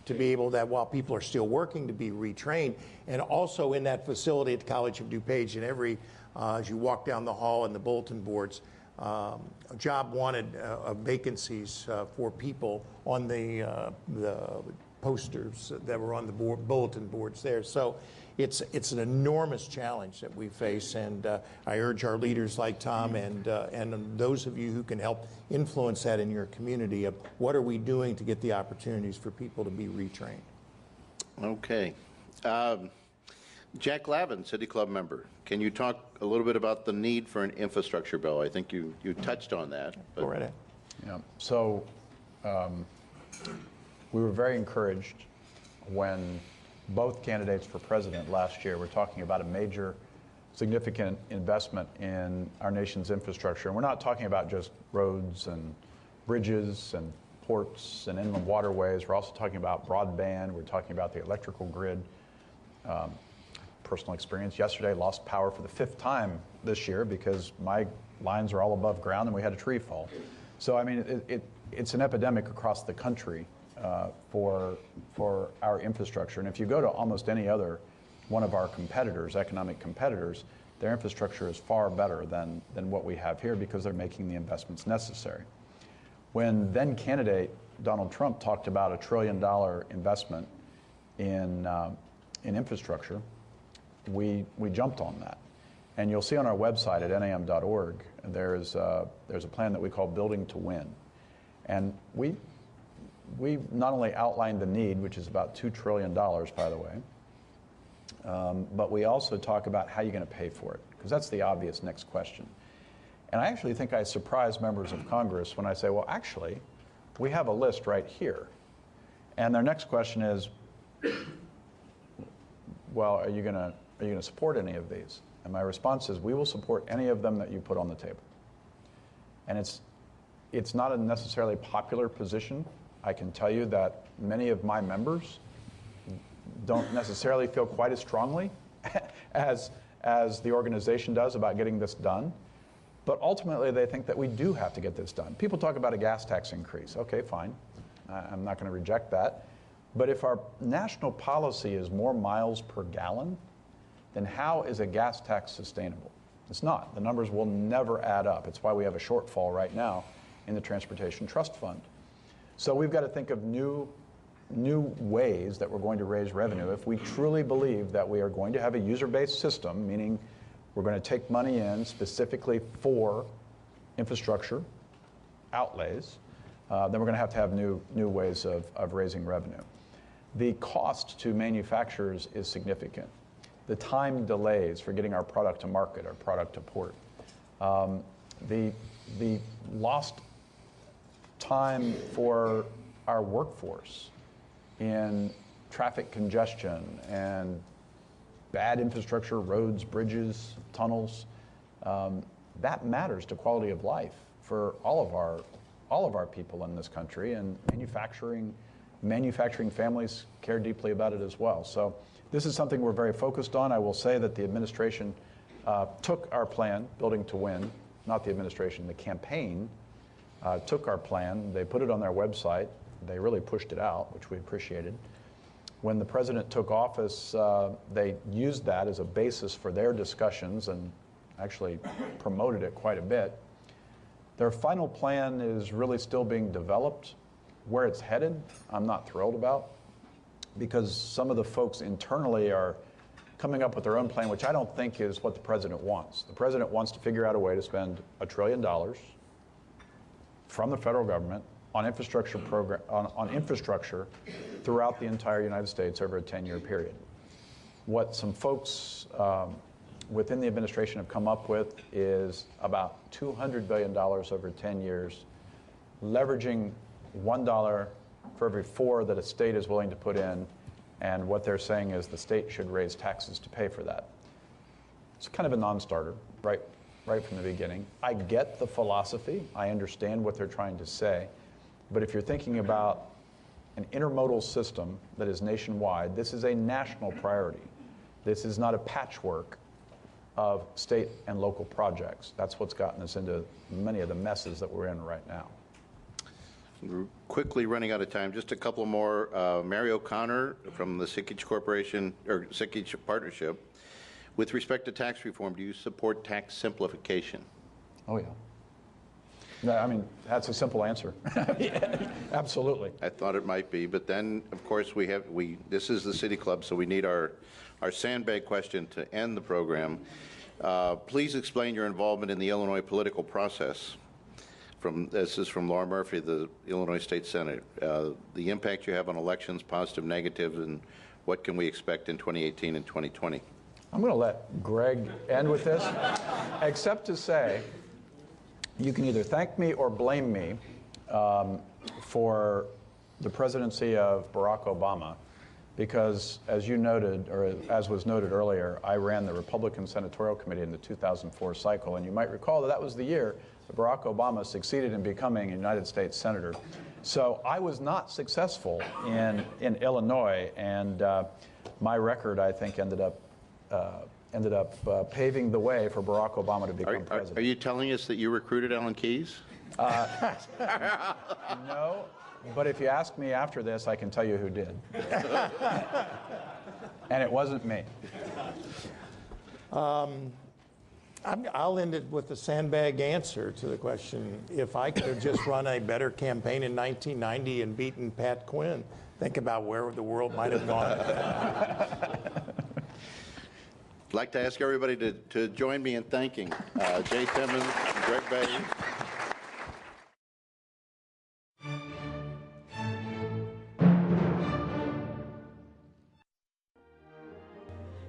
to be able that while people are still working to be retrained, and also in that facility at the College of DuPage, and every as you walk down the hall and the bulletin boards, job wanted vacancies for people on the posters that were on the bulletin boards there. So it's an enormous challenge that we face, and I urge our leaders like Tom and those of you who can help influence that in your community of what are we doing to get the opportunities for people to be retrained. Okay. Jack Lavin, City Club member, can you talk a little bit about the need for an infrastructure bill? I think you touched on that. Go right ahead. Yeah. So we were very encouraged when both candidates for president last year were talking about a major, significant investment in our nation's infrastructure. And we're not talking about just roads and bridges and ports and inland waterways. We're also talking about broadband. We're talking about the electrical grid. Personal experience yesterday, lost power for the 5th time this year because my lines are all above ground and we had a tree fall. So I mean, it's an epidemic across the country for our infrastructure. And if you go to almost any other one of our competitors, economic competitors, their infrastructure is far better than what we have here because they're making the investments necessary. When then candidate Donald Trump talked about $1 trillion investment in infrastructure, we jumped on that. And you'll see on our website at nam.org, there's a plan that we call Building to Win. And we not only outlined the need, which is about $2 trillion, by the way, but we also talk about how you're going to pay for it, because that's the obvious next question. And I actually think I surprise members of Congress when I say, well, actually, we have a list right here. And their next question is, well, are you going to support any of these? And my response is, we will support any of them that you put on the table. And it's not a necessarily popular position. I can tell you that many of my members don't necessarily feel quite as strongly as the organization does about getting this done. But ultimately, they think that we do have to get this done. People talk about a gas tax increase. Okay, fine. I'm not going to reject that. But if our national policy is more miles per gallon, then how is a gas tax sustainable? It's not. The numbers will never add up. It's why we have a shortfall right now in the Transportation Trust Fund. So we've got to think of new ways that we're going to raise revenue. If we truly believe that we are going to have a user-based system, meaning we're going to take money in specifically for infrastructure outlays, then we're going to have new ways of raising revenue. The cost to manufacturers is significant. The time delays for getting our product to market, our product to port, the lost time for our workforce in traffic congestion and bad infrastructure, roads, bridges, tunnels, that matters to quality of life for all of our people in this country, and manufacturing families care deeply about it as well. So this is something we're very focused on. I will say that the administration took our plan, Building to Win, not the administration, the campaign took our plan. They put it on their website. They really pushed it out, which we appreciated. When the president took office, they used that as a basis for their discussions and actually promoted it quite a bit. Their final plan is really still being developed. Where it's headed, I'm not thrilled about, because some of the folks internally are coming up with their own plan, which I don't think is what the president wants. The president wants to figure out a way to spend $1 trillion from the federal government on infrastructure throughout the entire United States over a 10-year period. what some folks within the administration have come up with is about $200 billion over 10 years, leveraging $1 for every 4 that a state is willing to put in, and what they're saying is the state should raise taxes to pay for that. It's kind of a non-starter, right from the beginning. I get the philosophy. I understand what they're trying to say. But if you're thinking about an intermodal system that is nationwide, this is a national priority. This is not a patchwork of state and local projects. That's what's gotten us into many of the messes that we're in right now. We're quickly running out of time. Just a couple more. Mary O'Connor from the Sickage Corporation, or Sickage Partnership. With respect to tax reform, do you support tax simplification? Oh, yeah. No, I mean, that's a simple answer. Absolutely. I thought it might be, but then, of course, this is the City Club, so we need our sandbag question to end the program. Please explain your involvement in the Illinois political process. This is from Laura Murphy, the Illinois State Senate. The impact you have on elections, positive, negative, and what can we expect in 2018 and 2020? I'm going to let Greg end with this, except to say you can either thank me or blame me for the presidency of Barack Obama, because as you noted, or as was noted earlier, I ran the Republican Senatorial Committee in the 2004 cycle, and you might recall that was the year that Barack Obama succeeded in becoming a United States Senator. So I was not successful in Illinois, and my record, I think, ended up paving the way for Barack Obama to become president. Are you telling us that you recruited Alan Keyes? No, but if you ask me after this, I can tell you who did. And it wasn't me. I'll end it with a sandbag answer to the question. If I could have just run a better campaign in 1990 and beaten Pat Quinn, think about where the world might have gone. I'd like to ask everybody to join me in thanking Jay Timmons, Greg Bay.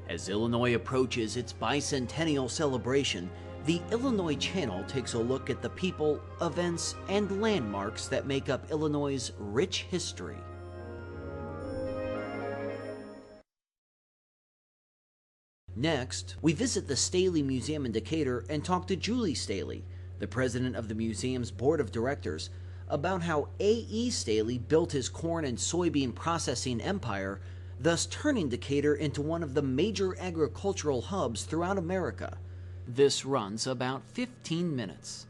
As Illinois approaches its bicentennial celebration, the Illinois Channel takes a look at the people, events, and landmarks that make up Illinois' rich history. Next, we visit the Staley Museum in Decatur and talk to Julie Staley, the president of the museum's board of directors, about how A.E. Staley built his corn and soybean processing empire, thus turning Decatur into one of the major agricultural hubs throughout America. This runs about 15 minutes.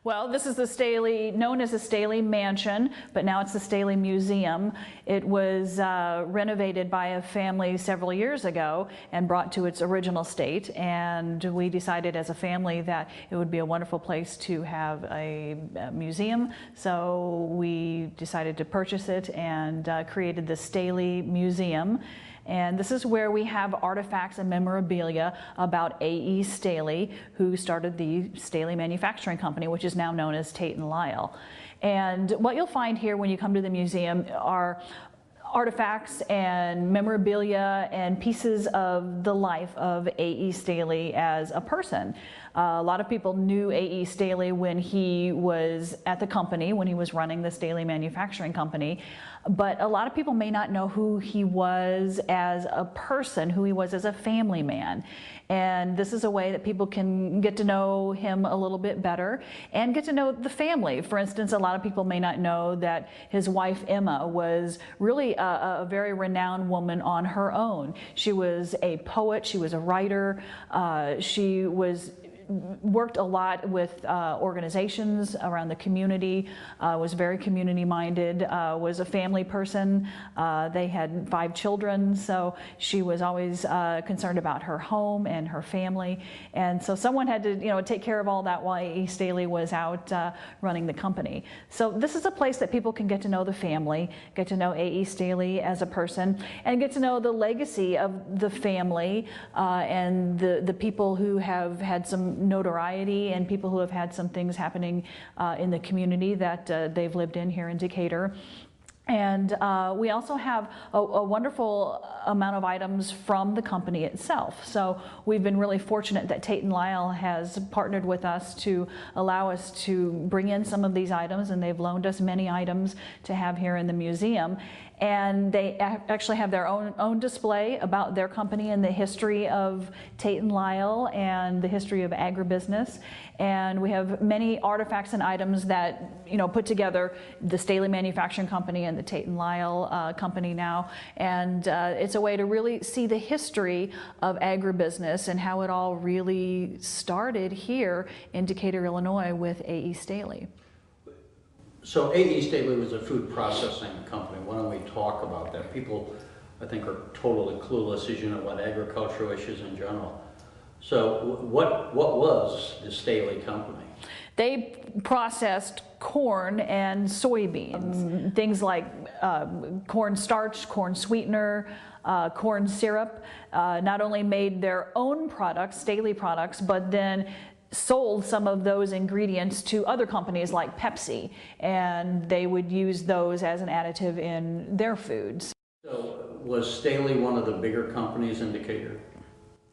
Well, this is the Staley, known as the Staley Mansion, but now it's the Staley Museum. It was renovated by a family several years ago and brought to its original state, and we decided as a family that it would be a wonderful place to have a museum, so we decided to purchase it and created the Staley Museum. And this is where we have artifacts and memorabilia about A.E. Staley, who started the Staley Manufacturing Company, which is now known as Tate & Lyle. And what you'll find here when you come to the museum are artifacts and memorabilia and pieces of the life of A.E. Staley as a person. A lot of people knew A.E. Staley when he was at the company, when he was running the Staley Manufacturing Company, but a lot of people may not know who he was as a person, who he was as a family man. And this is a way that people can get to know him a little bit better and get to know the family. For instance, a lot of people may not know that his wife Emma was really a very renowned woman on her own. She was a poet, she was a writer, she worked a lot with organizations around the community, was very community minded, was a family person. They had 5 children, so she was always concerned about her home and her family. And so someone had to, take care of all that while A.E. Staley was out running the company. So this is a place that people can get to know the family, get to know A.E. Staley as a person, and get to know the legacy of the family and the people who have had some notoriety and people who have had some things happening in the community that they've lived in here in Decatur. And we also have a wonderful amount of items from the company itself. So we've been really fortunate that Tate & Lyle has partnered with us to allow us to bring in some of these items, and they've loaned us many items to have here in the museum. And they actually have their own display about their company and the history of Tate & Lyle and the history of agribusiness. And we have many artifacts and items that, you know, put together the Staley Manufacturing Company and the Tate & Lyle company now. And it's a way to really see the history of agribusiness and how it all really started here in Decatur, Illinois with A.E. Staley. So A.E. Staley was a food processing company. Why don't we talk about that? People, I think, are totally clueless, as you know, about agricultural issues in general. So what was the Staley company? They processed corn and soybeans, things like corn starch, corn sweetener, corn syrup. Not only made their own products, Staley products, but then sold some of those ingredients to other companies like Pepsi, and they would use those as an additive in their foods. So was Staley one of the bigger companies in Decatur?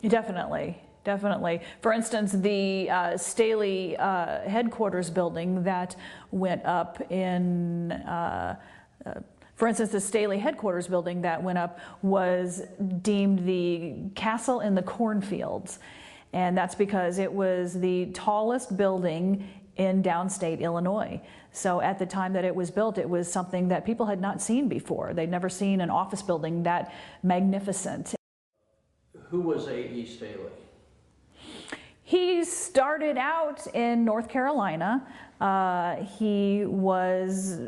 Definitely. Definitely. For instance, the Staley headquarters building that went up in the Staley headquarters building that went up was deemed the castle in the cornfields. And that's because it was the tallest building in downstate Illinois. So at the time that it was built, it was something that people had not seen before. They'd never seen an office building that magnificent. Who was A.E. Staley? He started out in North Carolina. He was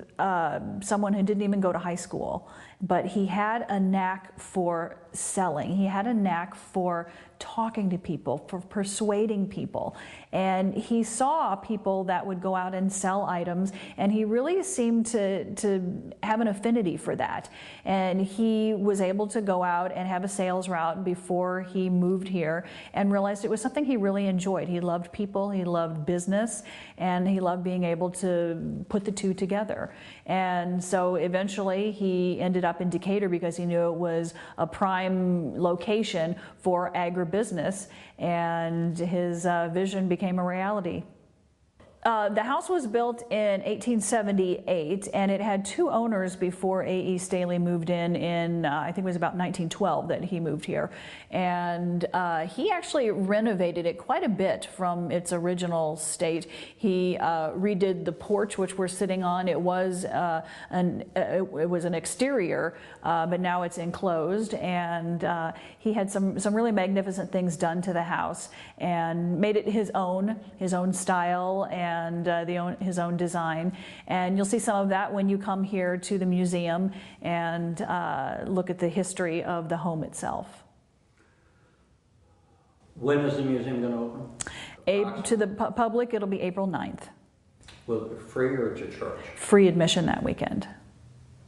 someone who didn't even go to high school, but he had a knack for selling. He had a knack for talking to people, for persuading people. And he saw people that would go out and sell items, and he really seemed to have an affinity for that. And he was able to go out and have a sales route before he moved here and realized it was something he really enjoyed. He loved people, he loved business, and he loved being able to put the two together. And so eventually he ended up in Decatur because he knew it was a prime location for agribusiness, and his vision became a reality. The house was built in 1878, and it had two owners before A.E. Staley moved in I think it was about 1912 that he moved here. And he actually renovated it quite a bit from its original state. He redid the porch, which we're sitting on. It was an exterior, but now it's enclosed. And he had some really magnificent things done to the house and made it his own style and his own design. And you'll see some of that when you come here to the museum and look at the history of the home itself. When is the museum going to open? To the public, it'll be April 9th. Will it be free or to charge? Free admission that weekend.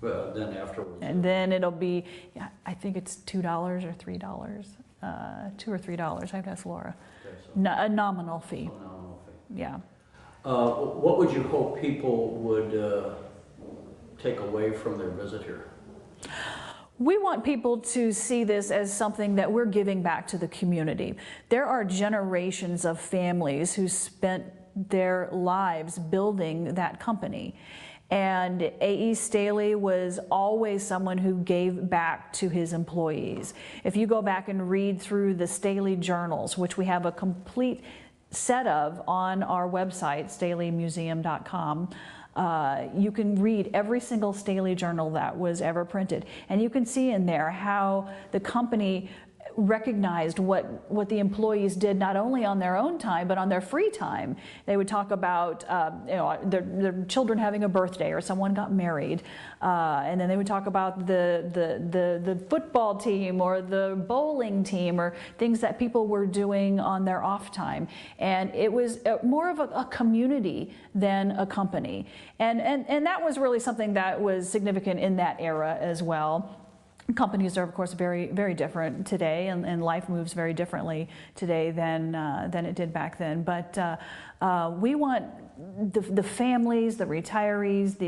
Well, then afterwards. And then it'll be, I think it's $2 or $3. $2 or $3. I have to ask Laura. Okay, so a nominal fee. A nominal fee. Yeah. What would you hope people would take away from their visit here? We want people to see this as something that we're giving back to the community. There are generations of families who spent their lives building that company. And A.E. Staley was always someone who gave back to his employees. If you go back and read through the Staley journals, which we have a complete set of on our website, staleymuseum.com, you can read every single Staley journal that was ever printed. And you can see in there how the company recognized what the employees did, not only on their own time, but on their free time. They would talk about their children having a birthday or someone got married. And then they would talk about the football team or the bowling team or things that people were doing on their off time. And it was more of a community than a company. And that was really something that was significant in that era as well. companies are, of course, very, very different today, and life moves very differently today than it did back then. But we want the families, the retirees,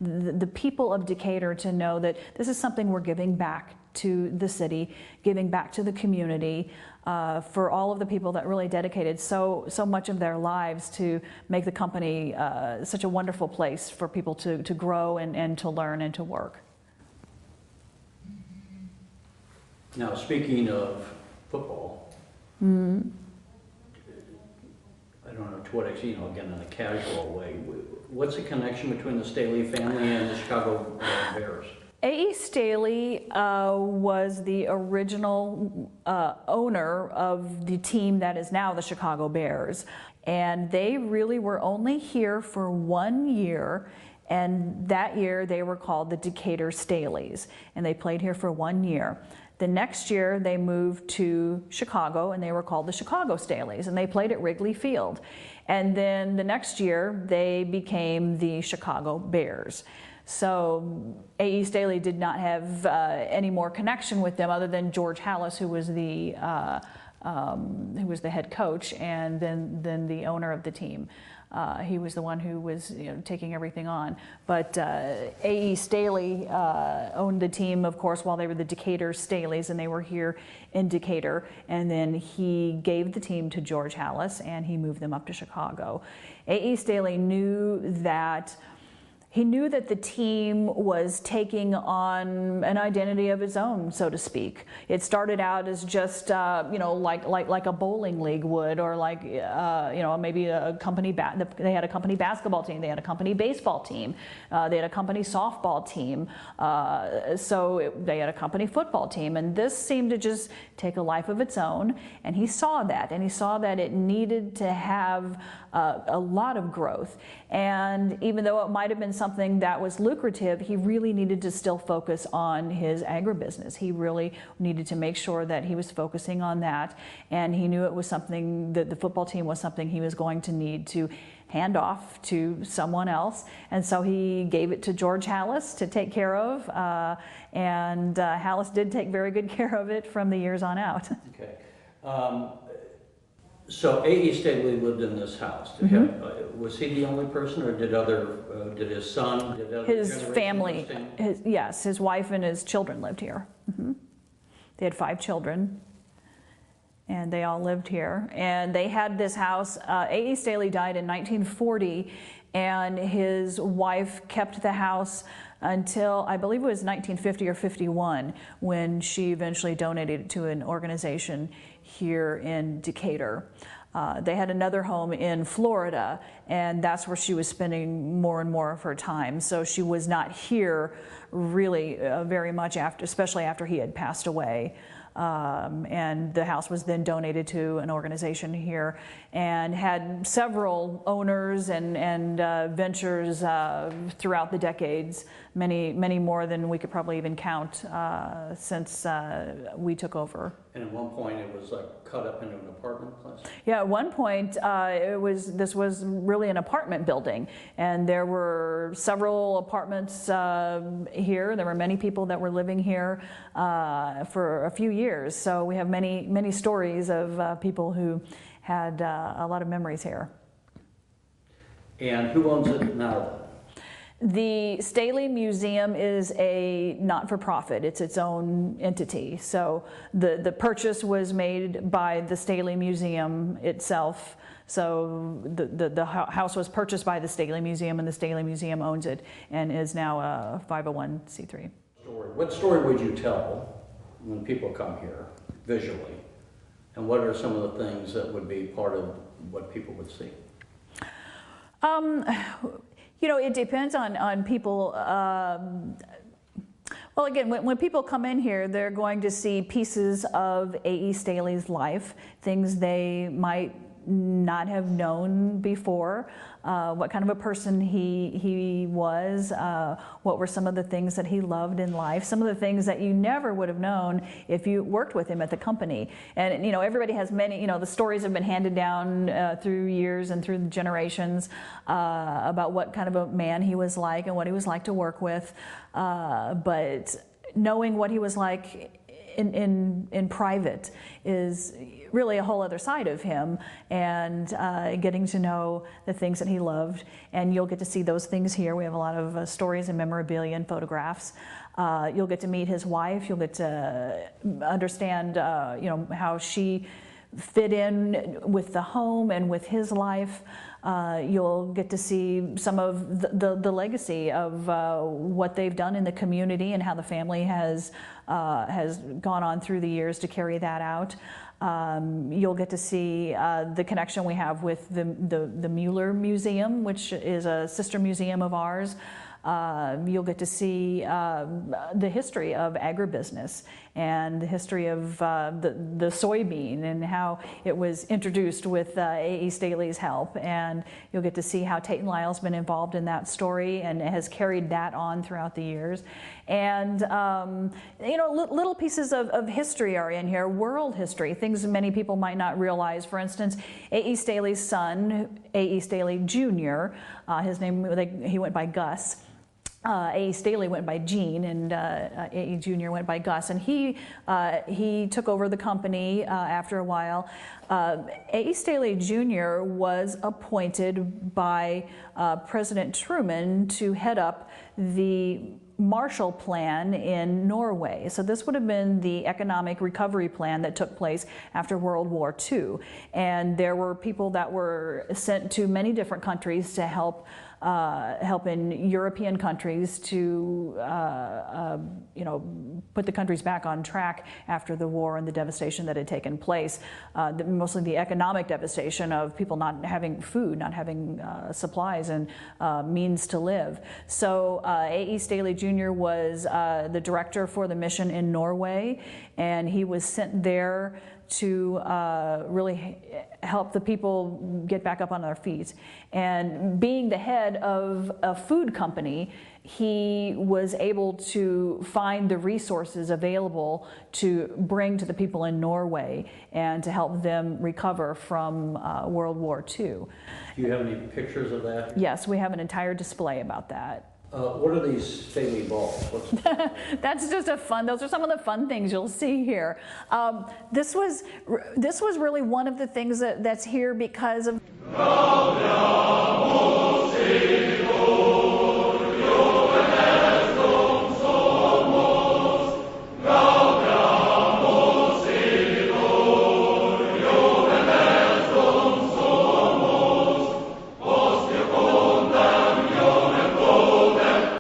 the people of Decatur to know that this is something we're giving back to the city, giving back to the community, for all of the people that really dedicated so much of their lives to make the company such a wonderful place for people to grow and to learn and to work. Now, speaking of football, Mm. I don't know to what extent, again, in a casual way, what's the connection between the Staley family and the Chicago Bears? A.E. Staley was the original owner of the team that is now the Chicago Bears. And they really were only here for 1 year. And that year they were called the Decator Staleys. And they played here for 1 year. The next year they moved to Chicago and they were called the Chicago Staleys. And they played at Wrigley Field. And then the next year they became the Chicago Bears. So A.E. Staley did not have any more connection with them other than George Hallis, who was the head coach and then the owner of the team. He was the one who was taking everything on. But A.E. Staley owned the team, of course, while they were the Decator Staleys, and they were here in Decatur. And then he gave the team to George Hallis, and he moved them up to Chicago. A.E. Staley knew that the team was taking on an identity of its own, so to speak. It started out as just, like a bowling league would, or like, maybe a company. They had a company basketball team. They had a company baseball team. They had a company softball team. They had a company football team, and this seemed to just take a life of its own. And he saw that, it needed to have a lot of growth. And even though it might have been something that was lucrative, he really needed to still focus on his agribusiness. He really needed to make sure that he was focusing on that. And he knew it was something that the football team was something he was going to need to hand off to someone else. And so he gave it to George Hallis to take care of. And Hallis did take very good care of it from the years on out. Okay. So A.E. Staley lived in this house. Was he the only person, or did his son? His family, his wife and his children lived here. Mm-hmm. They had 5 children, and they all lived here. And they had this house. A.E. Staley died in 1940, and his wife kept the house until, I believe it was 1950 or 51, when she eventually donated it to an organization here in Decatur. They had another home in Florida, and that's where she was spending more and more of her time. So she was not here really very much especially after he had passed away. And the house was then donated to an organization here and had several owners and ventures throughout the decades, many more than we could probably even count since we took over. And at one point it was like cut up into an apartment place? Yeah, at one point this was really an apartment building, and there were several apartments here. There were many people that were living here for a few years. So we have many stories of people who had a lot of memories here. And who owns it now? The Staley Museum is a not-for-profit. It's its own entity. So the purchase was made by the Staley Museum itself. So the house was purchased by the Staley Museum, and the Staley Museum owns it and is now a 501c3. What story would you tell when people come here visually? And what are some of the things that would be part of what people would see? It depends on people. Well, again, when people come in here, they're going to see pieces of A.E. Staley's life, things they might not have known before, what kind of a person he was, what were some of the things that he loved in life, some of the things that you never would have known if you worked with him at the company. And, everybody has many, the stories have been handed down through years and through generations about what kind of a man he was like and what he was like to work with. But knowing what he was like in private is really a whole other side of him, and getting to know the things that he loved. And you'll get to see those things here. We have a lot of stories and memorabilia and photographs. You'll get to meet his wife. You'll get to understand how she fit in with the home and with his life. You'll get to see some of the legacy of what they've done in the community and how the family has gone on through the years to carry that out. You'll get to see the connection we have with the Mueller Museum, which is a sister museum of ours. You'll get to see the history of agribusiness and the history of the soybean and how it was introduced with A.E. Staley's help. And you'll get to see how Tate & Lyle's been involved in that story and has carried that on throughout the years. And, little pieces of history are in here, world history, things many people might not realize. For instance, A.E. Staley's son, A.E. Staley Jr., his name, he went by Gus. A.E. Staley went by Gene, and A.E. Jr. went by Gus, and he took over the company after a while. A.E. Staley Jr. was appointed by President Truman to head up the Marshall Plan in Norway. So this would have been the economic recovery plan that took place after World War II. And there were people that were sent to many different countries to help in European countries to put the countries back on track after the war and the devastation that had taken place. Mostly the economic devastation of people not having food, not having supplies and means to live. So A.E. Staley Jr. was the director for the mission in Norway, and he was sent there to really help the people get back up on their feet. And being the head of a food company, he was able to find the resources available to bring to the people in Norway and to help them recover from World War II. Do you have any pictures of that? Yes, we have an entire display about that. What are these Staley balls? That's just those are some of the fun things you'll see here. This was really one of the things that's here because of